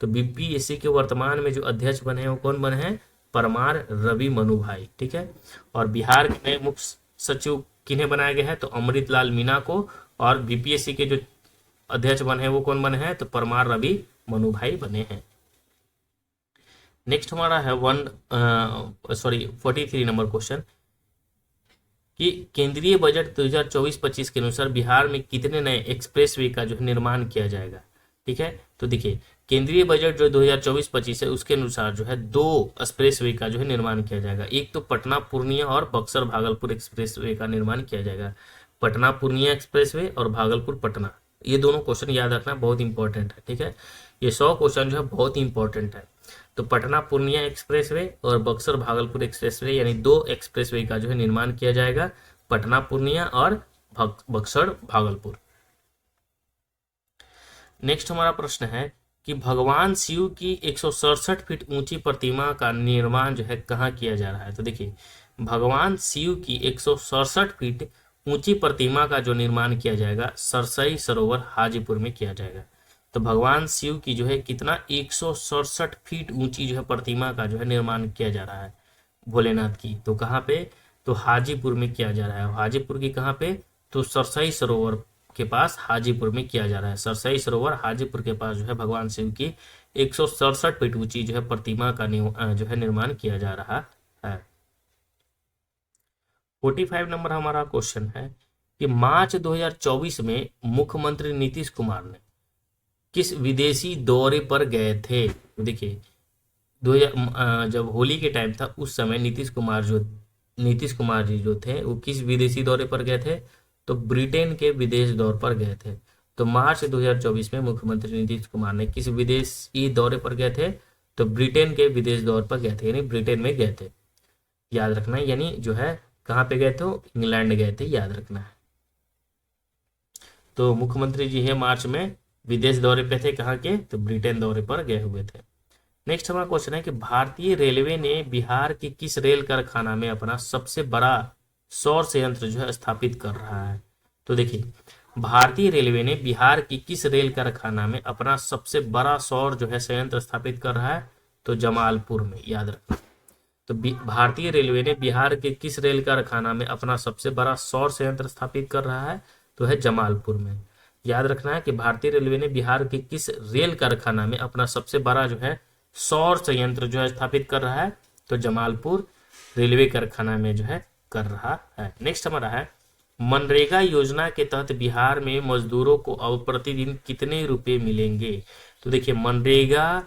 तो बीपीएससी के वर्तमान में जो अध्यक्ष बने हैं वो कौन बने हैं? परमार रवि मनु भाई। ठीक है, और बिहार के नए मुख्य सचिव किन्हें बनाया गया है? तो अमृत लाल मीणा को। और बीपीएससी के जो अध्यक्ष बने हैं वो कौन बने हैं? तो परमार रवि मनु भाई बने हैं। नेक्स्ट हमारा है 43 नंबर क्वेश्चन कि केंद्रीय बजट 2024-25 के अनुसार बिहार में कितने नए एक्सप्रेसवे का जो है निर्माण किया जाएगा? ठीक है, तो देखिए केंद्रीय बजट जो 2024-25 है उसके अनुसार जो है 2 एक्सप्रेसवे का जो है निर्माण किया जाएगा। एक तो पटना पूर्णिया और बक्सर भागलपुर एक्सप्रेसवे का निर्माण किया जाएगा। पटना पूर्णिया एक्सप्रेसवे और भागलपुर पटना, ये दोनों क्वेश्चन याद रखना बहुत इंपॉर्टेंट है। ठीक है, ये 100 क्वेश्चन जो है बहुत इंपॉर्टेंट है। तो पटना पूर्णिया एक्सप्रेसवे और बक्सर भागलपुर एक्सप्रेसवे यानी 2 एक्सप्रेसवे का जो है निर्माण किया जाएगा, पटना पूर्णिया और बक्सर भागलपुर। नेक्स्ट हमारा प्रश्न है कि भगवान शिव की 167 फीट ऊंची प्रतिमा का निर्माण जो है कहाँ किया जा रहा है? तो देखिए भगवान शिव की 167 फीट ऊंची प्रतिमा का जो निर्माण किया जाएगा सरसई सरोवर हाजीपुर में किया जाएगा। तो भगवान शिव की जो है कितना 167 फीट ऊंची जो है प्रतिमा का जो है निर्माण किया जा रहा है भोलेनाथ की। तो कहाँ पे? तो हाजीपुर में किया जा रहा है। हाजीपुर की कहाँ पे? तो सरसई सरोवर के पास हाजीपुर में किया जा रहा है। सरसई सरोवर हाजीपुर के पास जो है भगवान शिव की 167 फीट ऊंची जो है प्रतिमा का जो है निर्माण किया जा रहा है। 45 नंबर हमारा क्वेश्चन है कि मार्च 2024 में मुख्यमंत्री नीतीश कुमार ने किस विदेशी दौरे पर गए थे? तो देखिए जब होली के टाइम था उस समय नीतीश कुमार जी जो थे वो किस विदेशी दौरे पर गए थे? तो ब्रिटेन के विदेश दौरे पर गए थे। तो मार्च 2024 में मुख्यमंत्री नीतीश कुमार ने किस विदेशी दौरे पर गए थे? तो ब्रिटेन के विदेश दौरे पर गए थे, यानी ब्रिटेन में गए थे। याद रखना है, यानी जो है कहाँ पे गए थे? इंग्लैंड गए थे, याद रखना है। तो मुख्यमंत्री जी है मार्च में विदेश दौरे पे थे, कहाँ के? तो ब्रिटेन दौरे पर गए हुए थे। नेक्स्ट हमारा क्वेश्चन है कि भारतीय रेलवे ने बिहार के किस रेल कारखाना में अपना सबसे बड़ा सौर संयंत्र जो है स्थापित कर रहा है? तो देखिए भारतीय रेलवे ने बिहार की किस रेल कारखाना में अपना सबसे बड़ा सौर जो है संयंत्र स्थापित कर रहा है? तो जमालपुर में, याद रखना। तो भारतीय रेलवे ने बिहार के किस रेल कारखाना में अपना सबसे बड़ा सौर संयंत्र स्थापित कर रहा है? तो है जमालपुर में। याद रखना है कि भारतीय रेलवे ने बिहार के किस रेल कारखाना में अपना सबसे बड़ा जो है सौर संयंत्र जो है स्थापित कर रहा है? तो जमालपुर रेलवे कारखाना में जो है कर रहा है। नेक्स्ट हमारा है मनरेगा योजना के तहत बिहार में मजदूरों को अब प्रतिदिन कितने रुपए मिलेंगे? तो देखिए मनरेगा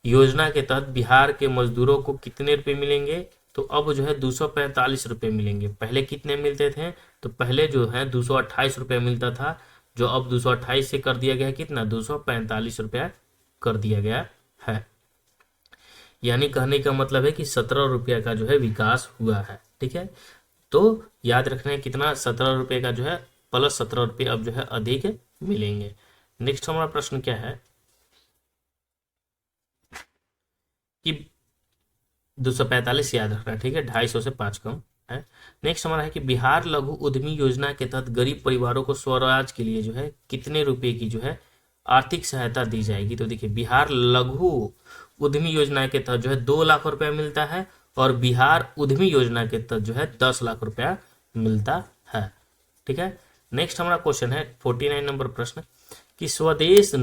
योजना के तहत बिहार के मजदूरों को कितने रुपए मिलेंगे? तो अब जो है 245 रुपए मिलेंगे। पहले कितने मिलते थे? तो पहले जो है 228 रुपया मिलता था, जो अब 228 से कर दिया गया है कितना? 245 रुपया कर दिया गया है। यानी कहने का मतलब है कि 17 रुपया का जो है विकास हुआ है। ठीक है, तो याद रखना है कितना? 17 रुपये का जो है प्लस 17 रुपये अब जो है अधिक मिलेंगे। नेक्स्ट हमारा प्रश्न क्या है कि 245 याद रखना है। ठीक है, 250 से 5 कम है। नेक्स्ट हमारा है कि बिहार लघु उद्यमी योजना के तहत गरीब परिवारों को स्वराज के लिए जो है कितने रुपए की जो है आर्थिक सहायता दी जाएगी? तो देखिए बिहार लघु उद्यमी योजना के तहत जो है 2 लाख रुपया मिलता है और बिहार उद्यमी योजना के तहत जो है 10 लाख रुपया मिलता है। ठीक है, नेक्स्ट हमारा क्वेश्चन है 49 नंबर प्रश्न कि स्वदेश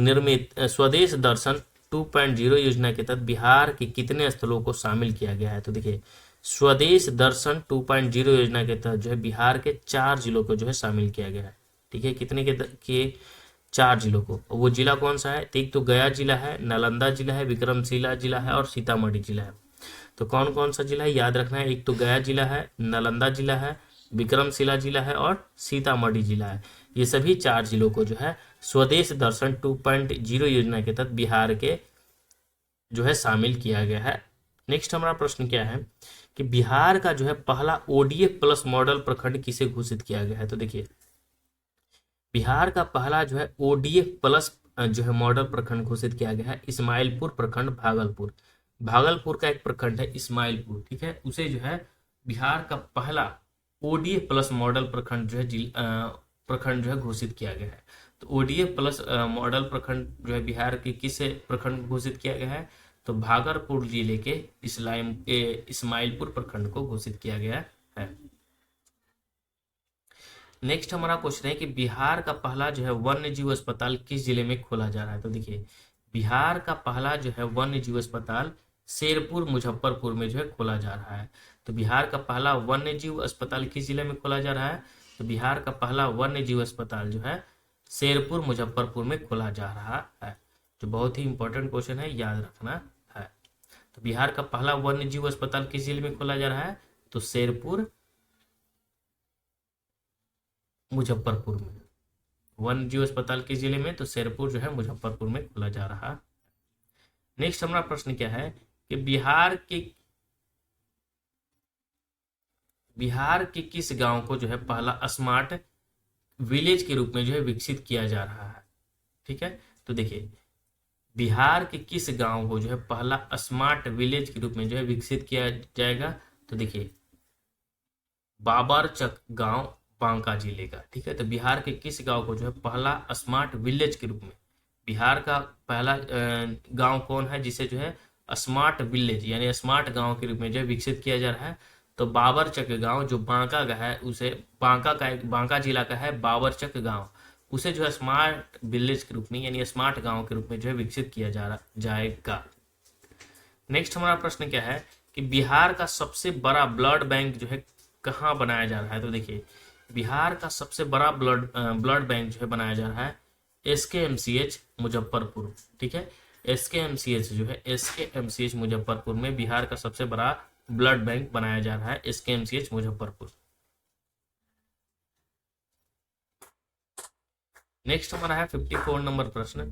दर्शन 2.0 योजना के तहत बिहार के कितने स्थलों को शामिल किया गया है? तो देखिए स्वदेश दर्शन 2.0 योजना के तहत जो है बिहार के 4 जिलों को जो है शामिल किया गया है। ठीक है, कितने के 4 जिलों को। वो जिला कौन सा है? तो एक तो गया जिला है, नालंदा जिला है, विक्रमशिला जिला है और सीतामढ़ी जिला है। तो कौन कौन सा जिला है याद रखना है, एक तो गया जिला है, नालंदा जिला है, विक्रमशिला जिला है और सीतामढ़ी जिला है। ये सभी 4 जिलों को जो है स्वदेश दर्शन 2.0 योजना के तहत बिहार के जो है शामिल किया गया है। नेक्स्ट हमारा प्रश्न क्या है कि बिहार का जो है पहला ओडीएफ प्लस मॉडल प्रखंड किसे घोषित किया गया है? तो देखिए बिहार का पहला जो है ओडीएफ प्लस जो है मॉडल प्रखंड घोषित किया गया है इस्माइलपुर प्रखंड, भागलपुर। भागलपुर का एक प्रखंड है इस्माइलपुर, ठीक है, उसे जो है बिहार का पहला ओडीएफ प्लस मॉडल प्रखंड जो है प्रखंड जो है घोषित किया गया है। तो ओडीएफ प्लस मॉडल प्रखंड जो है बिहार के किस प्रखंड घोषित किया गया है? तो भागलपुर जिले के इस्माइलपुर प्रखंड को घोषित किया गया है। नेक्स्ट हमारा क्वेश्चन है कि बिहार का पहला जो है वन्य जीव अस्पताल किस जिले में खोला जा रहा है? तो देखिए बिहार का पहला जो है वन्य जीव अस्पताल शेरपुर मुजफ्फरपुर में जो है खोला जा रहा है। तो बिहार का पहला वन्य जीव अस्पताल किस जिले में खोला जा रहा है? तो बिहार का पहला वन्य जीव अस्पताल जो है शेरपुर मुजफ्फरपुर में खोला जा रहा है। जो बहुत ही इंपॉर्टेंट क्वेश्चन है, याद रखना है। तो बिहार का पहला वन्य जीव अस्पताल किस जिले में खोला जा रहा है? तो शेरपुर मुजफ्फरपुर में। वन्य जीव अस्पताल किस जिले में? तो शेरपुर जो है मुजफ्फरपुर में खोला जा रहा है। नेक्स्ट हमारा प्रश्न क्या है कि बिहार के किस गांव को जो है पहला स्मार्ट विलेज के रूप में जो है विकसित किया जा रहा है? ठीक है, तो देखिए बिहार के किस गांव को जो है पहला स्मार्ट विलेज के रूप में जो है विकसित किया जाएगा? तो देखिए बाबरचक गांव बांका जिले का, ठीक है। तो बिहार के किस गांव को जो है पहला स्मार्ट विलेज के रूप में, बिहार का पहला गांव कौन है जिसे जो है स्मार्ट विलेज यानी स्मार्ट गांव के रूप में जो है विकसित किया जा रहा है? तो बाबरचक गांव जो बांका का है, उसे बांका जिला का है बाबरचक गांव, उसे जो है स्मार्ट विलेज के रूप में यानी स्मार्ट गांव के रूप में जो है विकसित किया जाएगा। नेक्स्ट हमारा प्रश्न क्या है कि बिहार का सबसे बड़ा ब्लड बैंक जो है कहाँ बनाया जा रहा है? तो देखिए बिहार का सबसे बड़ा ब्लड बैंक जो है बनाया जा रहा है एसकेएमसीएच मुजफ्फरपुर, ठीक है। एसकेएमसीएच जो है एसकेएमसीएच मुजफ्फरपुर में बिहार का सबसे बड़ा ब्लड बैंक बनाया जा रहा है एसकेएमसीएच मुजफ्फरपुर। नेक्स्ट हमारा है 54 नंबर प्रश्न।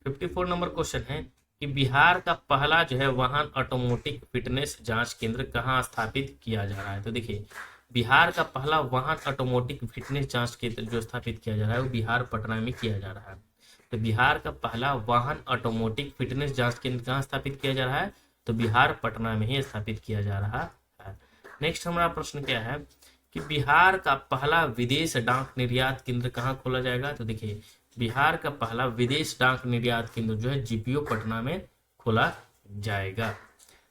54 नंबर क्वेश्चन है कि बिहार का पहला जो है वाहन ऑटोमेटिक फिटनेस जांच केंद्र कहाँ स्थापित किया जा रहा है? तो देखिए बिहार का पहला वाहन ऑटोमेटिक फिटनेस जांच केंद्र जो स्थापित किया जा रहा है वो बिहार पटना में किया जा रहा है। तो बिहार का पहला वाहन ऑटोमेटिक फिटनेस जांच केंद्र कहाँ स्थापित किया जा रहा है? तो बिहार पटना में ही स्थापित किया जा रहा है। नेक्स्ट हमारा प्रश्न क्या है कि बिहार का पहला विदेश डाक निर्यात केंद्र कहाँ खोला जाएगा? तो देखिए बिहार का पहला विदेश डाक निर्यात केंद्र जो है जीपीओ पटना में खोला जाएगा।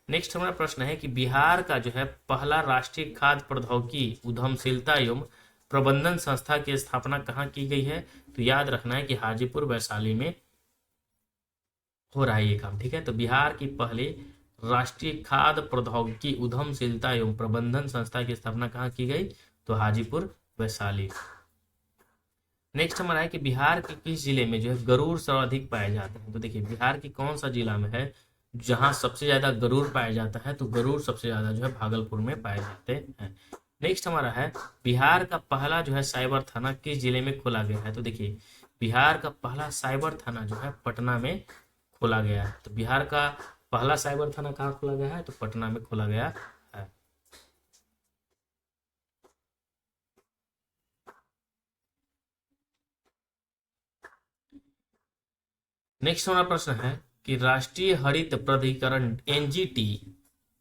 नेक्स्ट हमारा प्रश्न है कि बिहार का जो है पहला राष्ट्रीय खाद्य प्रौद्योगिकी उद्यमशीलता एवं प्रबंधन संस्था की स्थापना कहाँ की गई है? तो याद रखना है कि हाजीपुर वैशाली में हो रहा है ये काम, ठीक है। तो बिहार की पहली राष्ट्रीय खाद्य प्रौद्योगिकी उद्यमशीलता एवं प्रबंधन संस्था की स्थापना कहाँ की गई? तो हाजीपुर वैशाली। नेक्स्ट हमारा है कि बिहार के किस जिले में जो है गरुड़ सर्वाधिक पाए जाते हैं? तो देखिए बिहार की कौन सा जिला में है जहां सबसे ज्यादा गरुड़ पाया जाता है? तो गरुड़ सबसे ज्यादा जो है भागलपुर में पाए जाते हैं। नेक्स्ट हमारा है बिहार का पहला जो है साइबर थाना किस जिले में खोला गया है? तो देखिए बिहार का पहला साइबर थाना जो है पटना में खोला गया है। तो बिहार का पहला साइबर थाना कहाँ खोला गया है? तो पटना में खोला गया है। नेक्स्ट हमारा प्रश्न है कि राष्ट्रीय हरित प्राधिकरण एनजीटी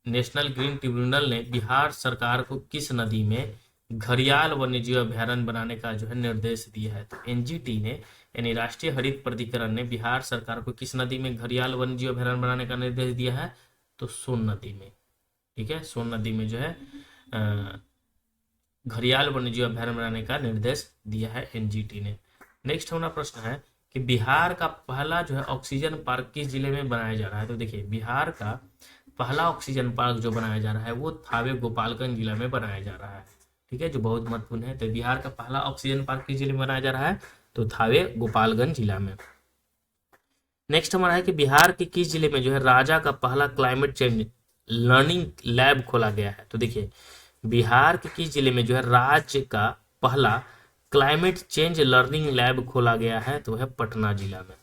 नेशनल ग्रीन ट्रिब्यूनल ने बिहार सरकार को किस नदी में घड़ियाल वन्यजीव अभयारण्य बनाने का जो है निर्देश दिया है? तो एनजीटी ने यानी राष्ट्रीय हरित प्राधिकरण ने बिहार सरकार को किस नदी में घड़ियाल वन्यजीव अभयारण्य बनाने का निर्देश दिया है? तो सोन नदी में, ठीक है। सोन नदी में जो है घड़ियाल वन्यजीव अभयारण्य बनाने का निर्देश दिया है एनजीटी ने। नेक्स्ट हमारा प्रश्न है कि बिहार का पहला जो है ऑक्सीजन पार्क किस जिले में बनाया जा रहा है? तो देखिए बिहार का पहला ऑक्सीजन पार्क जो बनाया जा रहा है वो थावे गोपालगंज जिला में बनाया जा रहा है, ठीक है, जो बहुत महत्वपूर्ण है। तो बिहार का पहला ऑक्सीजन पार्क किस जिले में बनाया जा रहा है? तो थावे गोपालगंज जिला में। नेक्स्ट हमारा है कि बिहार के किस जिले में जो है राजा का पहला क्लाइमेट चेंज लर्निंग लैब खोला गया है? तो देखिए बिहार के किस जिले में जो है राज्य का पहला क्लाइमेट चेंज लर्निंग लैब खोला गया है? तो है पटना जिला में।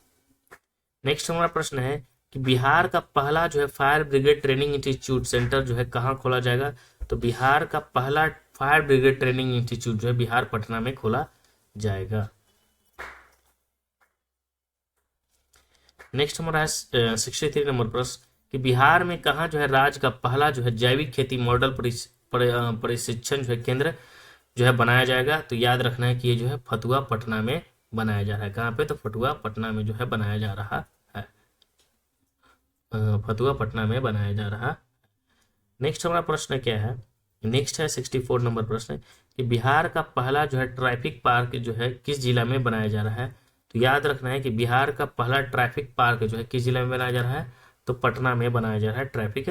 नेक्स्ट हमारा प्रश्न है कि बिहार का पहला जो है fire brigade training institute centre जो है कहाँ खोला जाएगा? तो बिहार का पहला फायर ब्रिगेड ट्रेनिंग इंस्टीट्यूट जो है बिहार पटना में खोला जाएगा। नेक्स्ट हमारा है 63 नंबर प्रश्न कि बिहार में कहाँ जो है राज्य का पहला जो है जैविक खेती मॉडल प्रशिक्षण जो है केंद्र जो है बनाया जाएगा? तो याद रखना है कि ये जो है फतुआ पटना में बनाया जा रहा है। कहाँ पे? तो फतुआ पटना में जो है बनाया जा रहा है। फतुआ पटना में बनाया जा रहा। नेक्स्ट हमारा प्रश्न क्या है? नेक्स्ट है 64 नंबर प्रश्न कि बिहार का पहला जो है ट्रैफिक पार्क जो है किस जिला में बनाया जा रहा है? तो याद रखना है कि बिहार का पहला ट्रैफिक पार्क जो है किस जिला में बनाया जा रहा है? तो पटना में बनाया जा रहा है ट्रैफिक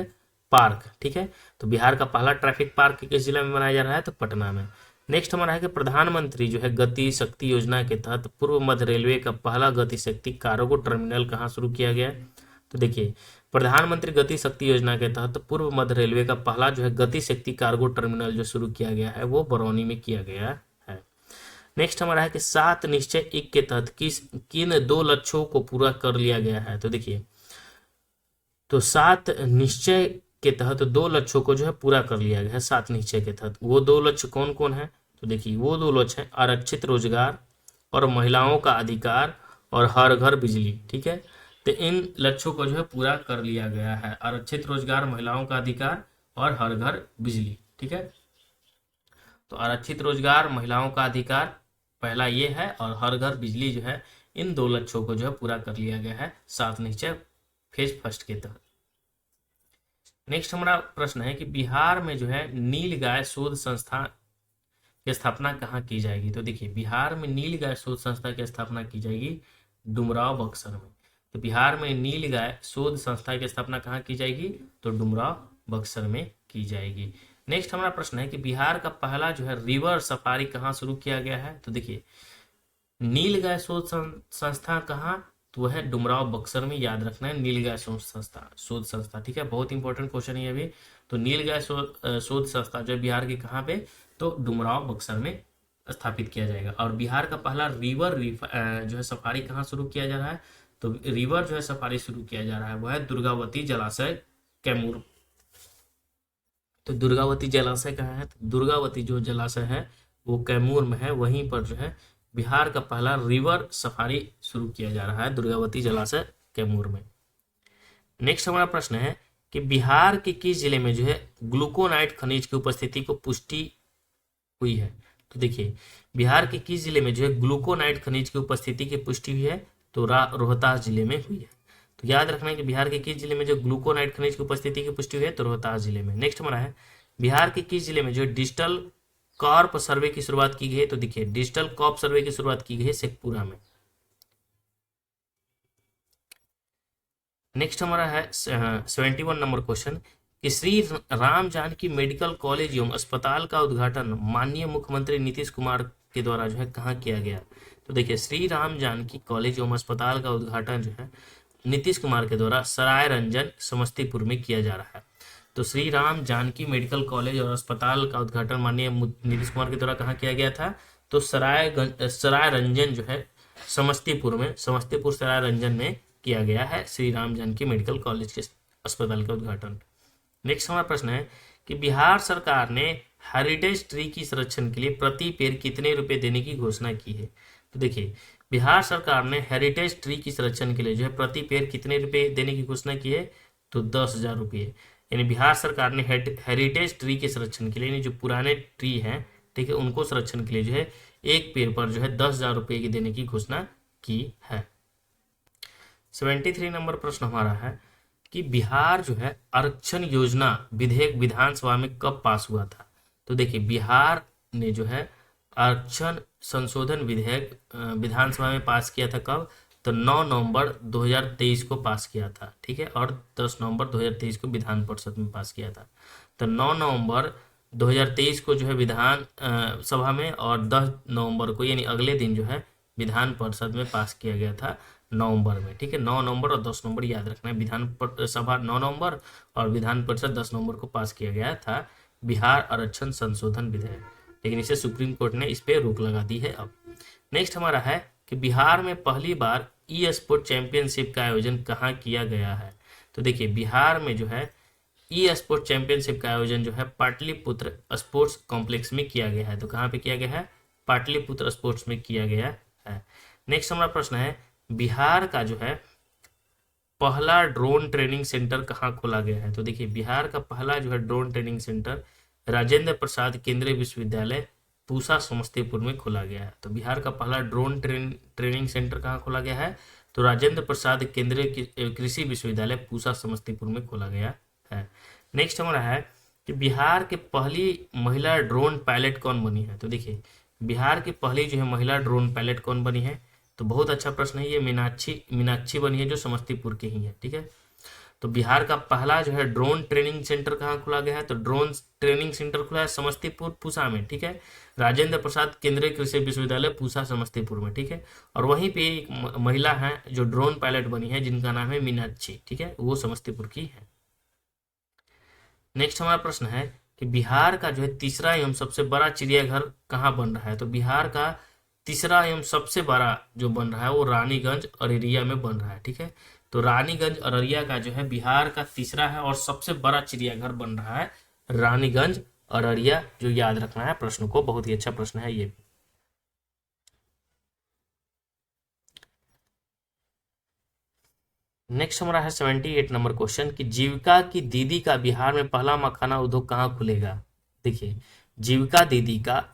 पार्क। ठीक है, तो बिहार का पहला ट्रैफिक पार्क किस जिला में बनाया जा रहा है? तो पटना में। नेक्स्ट हमारा है कि प्रधानमंत्री जो है गति शक्ति योजना के तहत पूर्व मध्य रेलवे का पहला गति शक्ति कार्गो टर्मिनल कहाँ शुरू किया गया? तो देखिए प्रधानमंत्री गति शक्ति योजना के तहत पूर्व मध्य रेलवे का पहला जो है गति शक्ति कार्गो टर्मिनल जो शुरू किया गया है वो बरौनी में किया गया है। नेक्स्ट हमारा है कि 7 निश्चय 1 के तहत किन 2 लक्ष्यों को पूरा कर लिया गया है? तो देखिए तो 7 निश्चय के तहत 2 लक्ष्यों को जो है पूरा कर लिया गया है। 7 निश्चय के तहत वो 2 लक्ष्य कौन कौन है? तो देखिए वो 2 लक्ष्य हैं आरक्षित रोजगार और महिलाओं का अधिकार और हर घर बिजली। ठीक है, तो इन लक्ष्यों को जो है पूरा कर लिया गया है, आरक्षित रोजगार, महिलाओं का अधिकार और हर घर बिजली। ठीक है, तो आरक्षित रोजगार, महिलाओं का अधिकार पहला ये है और हर घर बिजली जो है इन 2 लक्ष्यों को जो है पूरा कर लिया गया है 7 निश्चय फेज फर्स्ट के तहत। नेक्स्ट हमारा प्रश्न है कि बिहार में जो है नील गाय शोध संस्था की स्थापना कहाँ की जाएगी? तो देखिए बिहार में नील गाय शोध संस्था की स्थापना की जाएगी डुमराव बक्सर में। तो बिहार में नील गाय शोध संस्था की स्थापना कहाँ की जाएगी? तो डुमराव बक्सर में की जाएगी। नेक्स्ट हमारा प्रश्न है कि बिहार का पहला जो है रिवर सफारी कहाँ शुरू किया गया है? तो देखिए नील गाय शोध संस्था कहाँ? तो वह है डुमराव बक्सर में। याद रखना है नील गाय शोध संस्था। ठीक है, बहुत इंपॉर्टेंट क्वेश्चन है ये भी। तो नील गाय शोध संस्था जो है बिहार के कहाँ पे? तो डुमराव बक्सर में स्थापित किया जाएगा। और बिहार का पहला रिवर जो है सफारी कहाँ शुरू किया जा रहा है? तो रिवर जो है सफारी शुरू किया जा रहा है वह है दुर्गावती जलाशय कैमूर। तो दुर्गावती जलाशय कहाँ है? तो दुर्गावती जो जलाशय है वो कैमूर में है, वहीं पर जो है बिहार का पहला रिवर सफारी शुरू किया जा रहा है दुर्गावती जलाशय कैमूर में। नेक्स्ट हमारा प्रश्न है कि बिहार के किस जिले में जो है ग्लूकोनाइट खनिज की उपस्थिति को पुष्टि हुई है? तो देखिए बिहार के किस जिले में जो है ग्लूकोनाइट खनिज की उपस्थिति की पुष्टि हुई है? तो रोहतास जिले में हुई है। तो याद रखना है कि बिहार के किस जिले में जो ग्लूकोनाइट खनिज की उपस्थिति की पुष्टि हुई है? तो रोहतास जिले में। नेक्स्ट हमारा है बिहार के किस जिले में जो डिजिटल कॉर्प सर्वे की शुरुआत की गई है? तो देखिए डिजिटल कॉर्प सर्वे की शुरुआत की गई है शेखपुरा में। नेक्स्ट हमारा है 71 नंबर क्वेश्चन कि श्री राम जानकी मेडिकल कॉलेज एवं अस्पताल का उद्घाटन माननीय मुख्यमंत्री नीतीश कुमार के द्वारा जो है कहाँ किया गया? तो देखिए श्री राम जानकी कॉलेज एवं अस्पताल का उद्घाटन जो है नीतीश कुमार के द्वारा सराय रंजन समस्तीपुर में किया जा रहा है। तो श्री राम जानकी मेडिकल कॉलेज और अस्पताल का उद्घाटन माननीय नीतीश कुमार के द्वारा कहाँ किया गया था? तो सराय रंजन जो है समस्तीपुर में, समस्तीपुर सराय रंजन में किया गया है श्री राम जानकी मेडिकल कॉलेज के अस्पताल का उद्घाटन। नेक्स्ट हमारा प्रश्न है कि बिहार सरकार ने हेरिटेज ट्री की संरक्षण के लिए प्रति पेड़ कितने रुपए देने की घोषणा की है? तो देखिए बिहार सरकार ने हेरिटेज ट्री की संरक्षण के लिए जो है प्रति पेड़ कितने रुपए देने की घोषणा की है? तो 10,000 रुपये। यानी बिहार सरकार ने हेरिटेज ट्री के संरक्षण के लिए, यानी जो पुराने ट्री हैं ठीक है उनको संरक्षण के लिए जो है एक पेड़ पर जो है 10,000 रुपये की देने की घोषणा की है। 73 नंबर प्रश्न हमारा है कि बिहार जो है आरक्षण योजना विधेयक विधानसभा में कब पास हुआ था? तो देखिए बिहार ने जो है आरक्षण संशोधन विधेयक विधानसभा में पास किया था कब? तो 9 नवंबर 2023 को पास किया था। ठीक है, और 10 नवंबर 2023 को विधान परिषद में पास किया था। तो 9 नवंबर 2023 को जो है विधान सभा में और 10 नवंबर को यानी अगले दिन जो है विधान परिषद में पास किया गया था नवंबर में, ठीक है। 9 नवंबर और 10 नवंबर याद रखना है। सभा 9 नवंबर और विधान परिषद 10 नवंबर को पास किया गया था बिहार आरक्षण संशोधन विधेयक, लेकिन इसे सुप्रीम कोर्ट ने इस पे रोक लगा दी है अब। नेक्स्ट हमारा है कि बिहार में पहली बार ई स्पोर्ट चैंपियनशिप का आयोजन कहाँ किया गया है। तो देखिए बिहार में जो है ई स्पोर्ट चैंपियनशिप का आयोजन जो है पाटलिपुत्र स्पोर्ट्स कॉम्प्लेक्स में किया गया है। तो कहाँ पे किया गया है? पाटलिपुत्र स्पोर्ट्स में किया गया है। नेक्स्ट हमारा प्रश्न है बिहार का जो है पहला ड्रोन ट्रेनिंग सेंटर कहाँ खोला गया है। तो देखिए बिहार का पहला जो है drone training centre Rajendra Prasad केंद्रीय विश्वविद्यालय पूसा समस्तीपुर में खोला गया है। तो बिहार का पहला ड्रोन ट्रेनिंग सेंटर कहाँ खोला गया है? तो राजेंद्र प्रसाद केंद्रीय कृषि विश्वविद्यालय पूसा समस्तीपुर में खोला गया है। नेक्स्ट हमारा है कि बिहार के पहली महिला ड्रोन पायलट कौन बनी है। तो देखिए बिहार की पहली जो है महिला ड्रोन पायलट कौन बनी है? तो बहुत अच्छा प्रश्न है ये, मीनाक्षी बनी है जो समस्तीपुर की ही है, ठीक है। तो बिहार का पहला जो है ड्रोन ट्रेनिंग सेंटर कहाँ खुला गया है? तो ड्रोन ट्रेनिंग सेंटर खुला है समस्तीपुर पूसा में, ठीक है। राजेंद्र प्रसाद केंद्रीय कृषि विश्वविद्यालय पूसा समस्तीपुर में, ठीक है। और वहीं पे एक महिला है जो ड्रोन पायलट बनी है जिनका नाम है मीनाक्षी, ठीक है, वो समस्तीपुर की है। नेक्स्ट हमारा प्रश्न है कि बिहार का जो है तीसरा एवं सबसे बड़ा चिड़ियाघर कहाँ बन रहा है। तो बिहार का तीसरा एवं सबसे बड़ा जो बन रहा है वो रानीगंज अररिया में बन रहा है, ठीक है। तो रानीगंज अररिया का जो है बिहार का तीसरा है और सबसे बड़ा चिड़ियाघर बन रहा है रानीगंज अररिया, जो याद रखना है प्रश्न को, बहुत ही अच्छा प्रश्न है ये। नेक्स्ट हमारा है 78 नंबर क्वेश्चन कि जीविका की दीदी का बिहार में पहला मखाना उद्योग कहाँ खुलेगा। देखिए जीविका दीदी का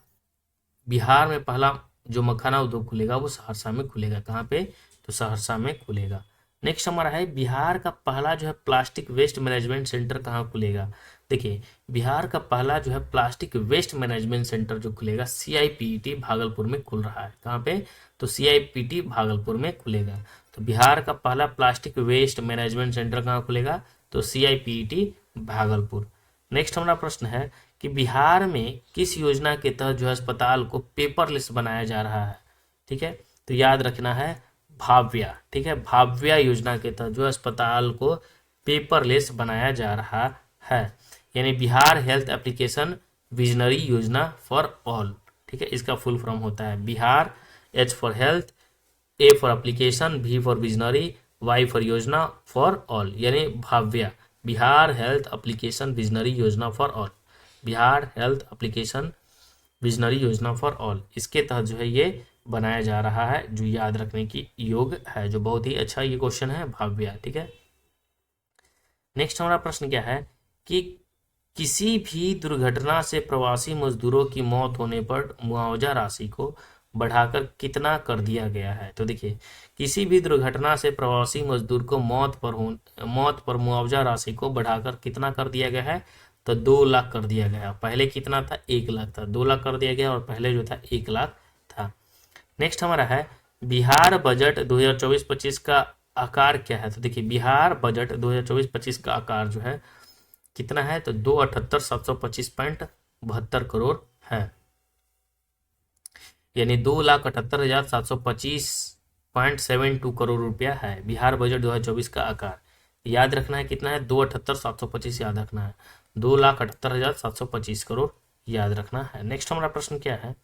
बिहार में पहला जो मखाना उद्योग खुलेगा वो सहरसा में खुलेगा। कहाँ पे? तो सहरसा में खुलेगा। नेक्स्ट हमारा है बिहार का पहला जो है प्लास्टिक वेस्ट मैनेजमेंट सेंटर कहाँ खुलेगा। देखिए बिहार का पहला जो है प्लास्टिक वेस्ट मैनेजमेंट सेंटर जो खुलेगा CIPET भागलपुर में खुल रहा है। कहाँ पे? तो CIPET भागलपुर में खुलेगा। तो बिहार का पहला प्लास्टिक वेस्ट मैनेजमेंट सेंटर कहाँ खुलेगा? तो CIPET भागलपुर। नेक्स्ट हमारा प्रश्न है कि बिहार में किस योजना के तहत जो है अस्पताल को पेपरलेस बनाया जा रहा है, ठीक है। तो याद रखना है भाव्या, ठीक है, भाव्या योजना के तहत जो है अस्पताल को पेपरलेस बनाया जा रहा है, यानी Bihar health application visionary Yojana for all, ठीक है। इसका फुल फॉर्म होता है Bihar, H for health, A for application, V for visionary, Y for Yojana for all, यानी Bhavya Bihar health application visionary Yojana for all, Bihar health application visionary Yojana for all, इसके तहत जो है ये बनाया जा रहा है, जो याद रखने की योग है, जो बहुत ही अच्छा ये क्वेश्चन है भाव्या, ठीक है। नेक्स्ट हमारा प्रश्न क्या है कि किसी भी दुर्घटना से प्रवासी मजदूरों की मौत होने पर मुआवजा राशि को बढ़ाकर कितना कर दिया गया है। तो देखिए किसी भी दुर्घटना से प्रवासी मजदूर को मौत पर मुआवजा राशि को बढ़ाकर कितना कर दिया गया है? तो 2 लाख कर दिया गया। पहले कितना था? 1 लाख था, 2 लाख कर दिया गया और पहले जो था 1 लाख था। नेक्स्ट हमारा है बिहार बजट 2024-25 का आकार क्या है। तो देखिए बिहार बजट 2024-25 का आकार जो है कितना है? तो 2,78,725.72 है, यानी 2,78,725.72 करोड़ रुपया है बिहार बजट 2024 का आकार। याद रखना है कितना है? 2,78,725 याद रखना है, 2,78,725 करोड़ याद रखना है। नेक्स्ट हमारा प्रश्न क्या है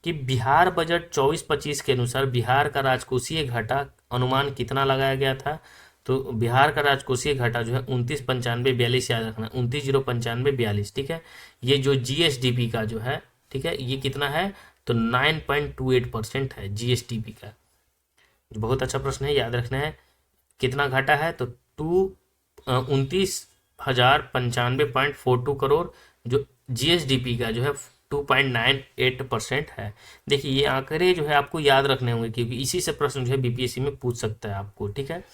कि बिहार बजट 24-25 के अनुसार बिहार का राजकोषीय घाटा अनुमान कितना लगाया गया था। तो बिहार का राजकोषीय घाटा जो है 29,95,42 याद रखना, 29,095,42, ठीक है। ये जो GSDP का जो है, ठीक है, ये कितना है? तो 9.28% है GSDP का। बहुत अच्छा प्रश्न है, याद रखना है कितना घाटा है। तो 29,095.42 करोड़ जो GSDP का जो है 2.98% है। देखिए ये आंकड़े जो है आपको याद रखने होंगे क्योंकि इसी से प्रश्न जो है BPSC में पूछ सकता है आपको, ठीक है।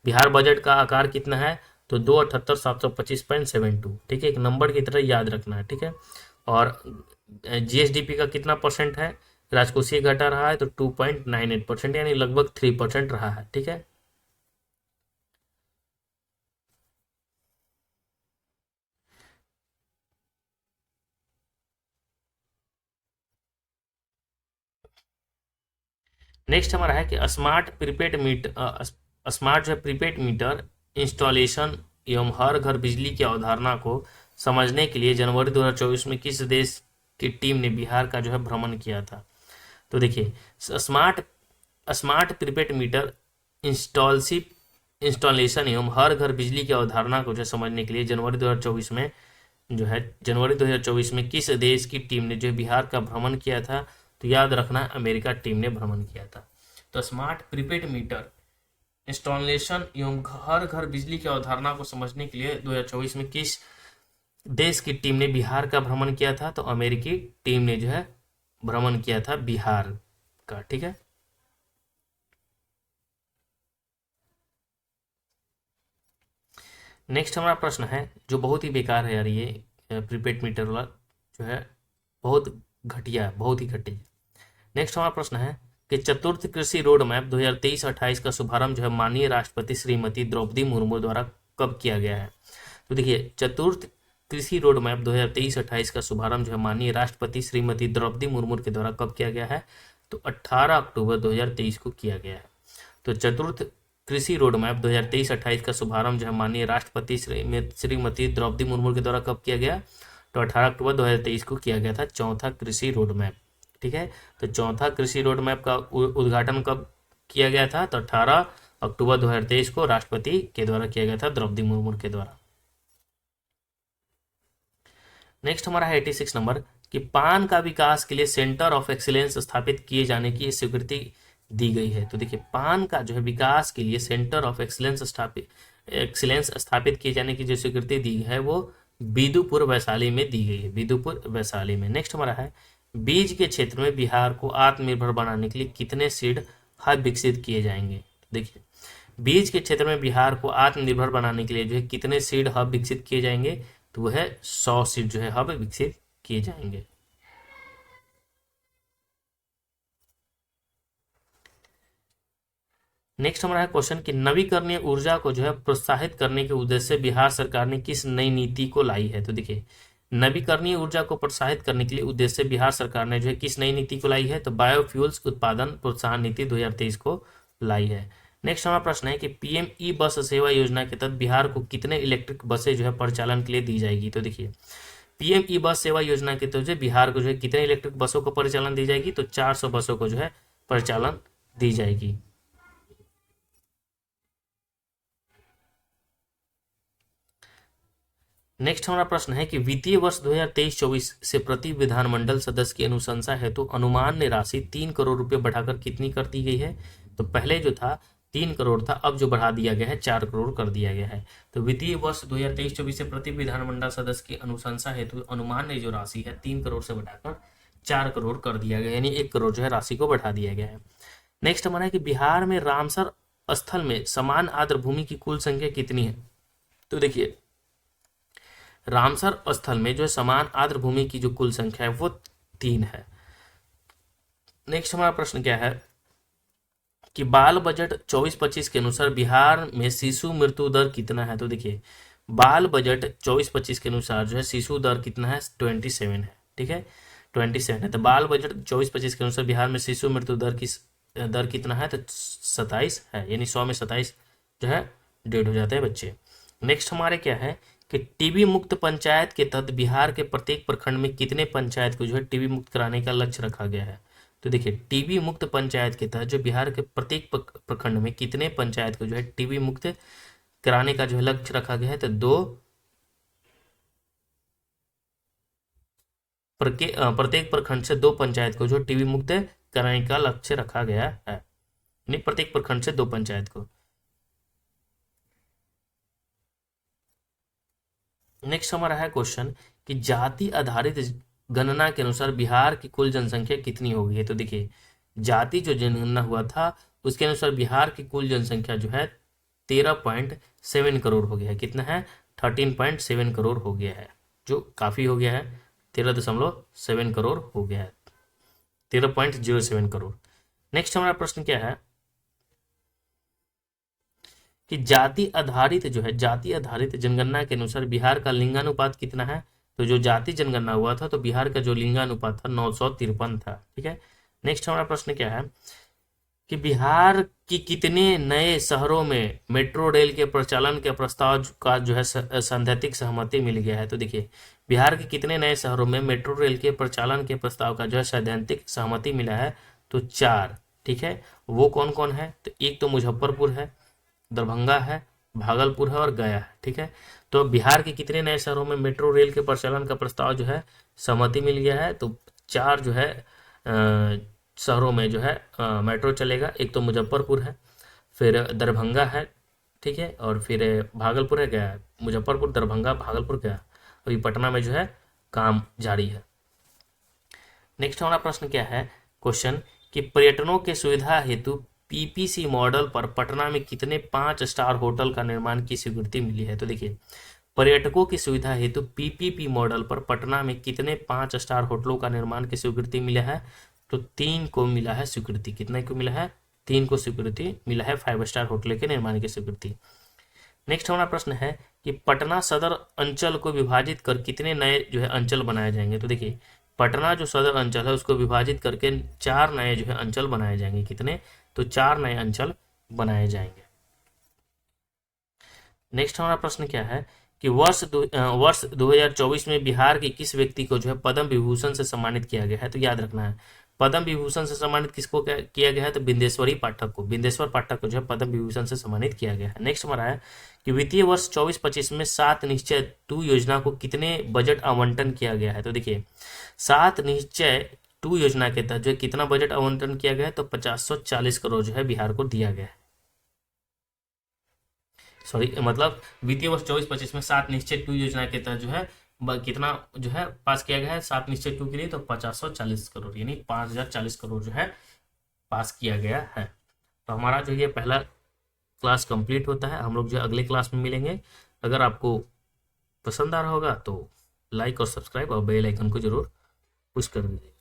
बिहार बजट का आकार कितना है? तो 2,78,725.72, ठीक है, एक नंबर की तरह याद रखना है, ठीक है। और GSDP का कितना परसेंट है? राजकोषीय घाटा रहा है तो 2.98%, यानी लगभग 3% रहा है, ठीक है। नेक्स्ट हमारा है कि स्मार्ट जो है प्रीपेड मीटर इंस्टॉलेशन एवं हर घर बिजली की अवधारणा को समझने के लिए जनवरी 2024 में किस देश की टीम ने बिहार का जो है भ्रमण किया था। तो देखिए, स्मार्ट स्मार्ट प्रीपेड मीटर इंस्टॉलशिप इंस्टॉलेशन एवं हर घर बिजली की अवधारणा को जो समझने के लिए जनवरी 2024 में किस देश की टीम ने जो बिहार का भ्रमण किया था। तो याद रखना, अमेरिका टीम ने भ्रमण किया था। तो स्मार्ट प्रीपेड मीटर इंस्टॉलेशन एवं हर घर बिजली की अवधारणा को समझने के लिए 2024 में किस देश की टीम ने बिहार का भ्रमण किया था। तो अमेरिकी टीम ने जो है भ्रमण किया था बिहार का। ठीक है, नेक्स्ट हमारा प्रश्न है जो बहुत ही बेकार है यार, ये प्रीपेड मीटर वाला जो है बहुत घटिया, बहुत ही घटिया। नेक्स्ट हमारा प्रश्न है कि चतुर्थ कृषि रोड मैप 2023-28 का शुभारंभ जो है माननीय राष्ट्रपति श्रीमती द्रौपदी मुर्मू द्वारा कब किया गया है। तो देखिए, चतुर्थ कृषि रोड मैप 2023-28 का शुभारंभ जो है माननीय राष्ट्रपति श्रीमती द्रौपदी मुर्मू के द्वारा कब किया गया है। तो 18 अक्टूबर 2023 को किया गया है। तो चतुर्थ कृषि रोड मैप 2023-28 का शुभारंभ जो है माननीय राष्ट्रपति श्रीमती द्रौपदी मुर्मू के द्वारा कब किया गया। तो 18 अक्टूबर 2023 को किया गया था चौथा कृषि रोड मैप। ठीक है, तो चौथा कृषि रोड मैप का उद्घाटन कब किया गया था। तो 18 अक्टूबर 2023 को राष्ट्रपति के द्वारा किया गया था, द्रौपदी मुर्मू के द्वारा। नेक्स्ट हमारा है 86 नंबर कि पान का विकास के लिए सेंटर ऑफ एक्सीलेंस स्थापित किए जाने की स्वीकृति दी गई है। तो देखिए, पान का जो है विकास के लिए सेंटर ऑफ एक्सीलेंस स्थापित किए जाने की जो स्वीकृति दी है वो बिदुपुर वैशाली में दी गई है, बिदुपुर वैशाली में। नेक्स्ट हमारा है बीज के क्षेत्र में बिहार को आत्मनिर्भर बनाने के लिए कितने सीड हब विकसित किए जाएंगे। देखिए, बीज के क्षेत्र में बिहार को आत्मनिर्भर बनाने के लिए जो है कितने सीड हब विकसित किए जाएंगे। तो वह है 100 सीड जो है हब विकसित किए जाएंगे। नेक्स्ट हमारा है क्वेश्चन कि नवीकरणीय ऊर्जा को जो है प्रोत्साहित करने के उद्देश्य से बिहार सरकार ने किस नई नीति को लाई है। तो देखिए, नवीकरणीय ऊर्जा को प्रोत्साहित करने के लिए उद्देश्य से बिहार सरकार ने जो है किस नई नीति को लाई है। तो बायोफ्यूल्स उत्पादन प्रोत्साहन नीति 2023 को लाई है। नेक्स्ट हमारा प्रश्न है कि पीएम ई बस सेवा योजना के तहत बिहार को कितने इलेक्ट्रिक बसें जो है परिचालन के लिए दी जाएगी। तो देखिए, पीएम ई बस सेवा योजना के तहत बिहार को जो है कितने इलेक्ट्रिक बसों को परिचालन दी जाएगी। तो 400 बसों को जो है परिचालन दी जाएगी। नेक्स्ट हमारा प्रश्न है कि वित्तीय वर्ष 2023-24 से प्रति विधानमंडल सदस्य की अनुशंसा हेतु अनुमान्य राशि 3 करोड़ रुपए बढ़ाकर कितनी कर दी गई है। तो पहले जो था 3 करोड़ था, अब जो बढ़ा दिया गया है 4 करोड़ कर दिया गया है। तो वित्तीय वर्ष 2023-24 से प्रति विधानमंडल सदस्य की अनुशंसा हेतु अनुमान्य जो राशि है 3 करोड़ से बढ़ाकर 4 करोड़ कर दिया गया, यानी 1 करोड़ जो है राशि को बढ़ा दिया गया है। नेक्स्ट हमारा है कि बिहार में रामसर स्थल में समान आर्द्र भूमि की कुल संख्या कितनी है। तो देखिए, रामसर स्थल में जो है समान आर्द्र भूमि की जो कुल संख्या है वो 3 है। नेक्स्ट हमारा प्रश्न क्या है कि बाल बजट 24-25 के अनुसार बिहार में शिशु मृत्यु दर कितना है। तो देखिए, बाल बजट 24-25 के अनुसार जो है शिशु दर कितना है, 27 है। ठीक है, 27 है। तो बाल बजट 24-25 के अनुसार बिहार में शिशु मृत्यु दर कितना है, तो 27 है, यानी 100 में 27 जो है डेड हो जाते हैं बच्चे। नेक्स्ट हमारे क्या है कि टीबी मुक्त पंचायत के तहत बिहार के प्रत्येक प्रखंड में कितने पंचायत को जो है टीबी मुक्त कराने का लक्ष्य रखा गया है। तो देखिए, टीबी मुक्त पंचायत के तहत जो बिहार के प्रत्येक प्रखंड में कितने पंचायत को जो है टीबी मुक्त कराने का जो है लक्ष्य रखा गया है। तो 2, प्रत्येक प्रखंड से 2 पंचायत को जो टीबी मुक्त कराने का लक्ष्य रखा गया है, यानी प्रत्येक प्रखंड से 2 पंचायत को। नेक्स्ट हमारा है क्वेश्चन कि जाति आधारित गणना के अनुसार बिहार की कुल जनसंख्या कितनी होगी है। तो देखिए, जाति जो जनगणना हुआ था उसके अनुसार बिहार की कुल जनसंख्या जो है 13.7 करोड़ हो गया है। कितना है, 13.7 करोड़ हो गया है, जो काफी हो गया है। 13.7 करोड़ हो गया है, 13.07 करोड़। नेक्स्ट हमारा प्रश्न क्या है कि जाति आधारित जनगणना के अनुसार बिहार का लिंगानुपात कितना है। तो जो जाति जनगणना हुआ था तो बिहार का जो लिंगानुपात था 953 था। ठीक है, नेक्स्ट हमारा प्रश्न क्या है कि बिहार की कितने नए शहरों में मेट्रो रेल के प्रचालन के प्रस्ताव का जो है सैद्धांतिक सहमति मिल गया है। तो देखिए, बिहार के कितने नए शहरों में मेट्रो रेल के प्रचालन के प्रस्ताव का जो है सैद्धांतिक सहमति मिला है, तो 4। ठीक है, वो कौन कौन है, तो एक तो मुजफ्फरपुर है, दरभंगा है, भागलपुर है और गया है। ठीक है, तो बिहार के कितने नए शहरों में मेट्रो रेल के प्रचलन का प्रस्ताव जो है सहमति मिल गया है, तो 4 जो है शहरों में जो है मेट्रो चलेगा। एक तो मुजफ्फरपुर है, फिर दरभंगा है, ठीक है, और फिर भागलपुर है, गया है। मुजफ्फरपुर, दरभंगा, भागलपुर, गया। अभी पटना में जो है काम जारी है। नेक्स्ट हमारा प्रश्न क्या है, क्वेश्चन कि पर्यटकों के सुविधा हेतु पीपीसी मॉडल पर पटना में कितने 5 स्टार होटल का निर्माण की स्वीकृति मिली है। तो देखिए, पर्यटकों की सुविधा हेतु पीपीपी मॉडल पर पटना में कितने 5 स्टार होटलों का निर्माण की स्वीकृति मिला है, तो 3 को मिला है स्वीकृति। कितने को मिला है, 3 को स्वीकृति मिला है 5 स्टार होटल के निर्माण की स्वीकृति। नेक्स्ट हमारा प्रश्न है कि पटना सदर अंचल को विभाजित कर कितने नए जो है अंचल बनाए जाएंगे। तो देखिए, पटना जो सदर अंचल है उसको विभाजित करके 4 नए जो है अंचल बनाए जाएंगे। कितने, तो 4 नए अंचल बनाए जाएंगे। नेक्स्ट हमारा प्रश्न क्या है कि वर्ष 2024 में बिहार के किस व्यक्ति को जो है पद्म विभूषण से सम्मानित किया गया है। तो याद रखना है, पद्म विभूषण से सम्मानित किसको किया गया है, तो बिंदेश्वरी पाठक को, बिंदेश्वर पाठक को जो है पद्म विभूषण से सम्मानित किया गया है। नेक्स्ट हमारा है कि वित्तीय वर्ष 24-25 में 7 निश्चय 2 योजना को कितने बजट आवंटन किया गया है। तो देखिए, 7 निश्चय 2 योजना के तहत जो है कितना बजट आवंटन किया गया है, तो 540 करोड़ जो है बिहार को दिया गया है। सॉरी, मतलब वित्तीय वर्ष 24-25 में 7 निश्चय 2 योजना के तहत जो है कितना जो है पास किया गया है 7 निश्चय 2 के लिए, तो 540 करोड़ यानी 5040 करोड़ जो है पास किया गया है। तो हमारा जो ये पहला क्लास कंप्लीट होता है। हम लोग जो अगले क्लास में मिलेंगे। अगर आपको पसंद आ रहा होगा तो लाइक और सब्सक्राइब और बेल आइकन को जरूर पुश कर दीजिए।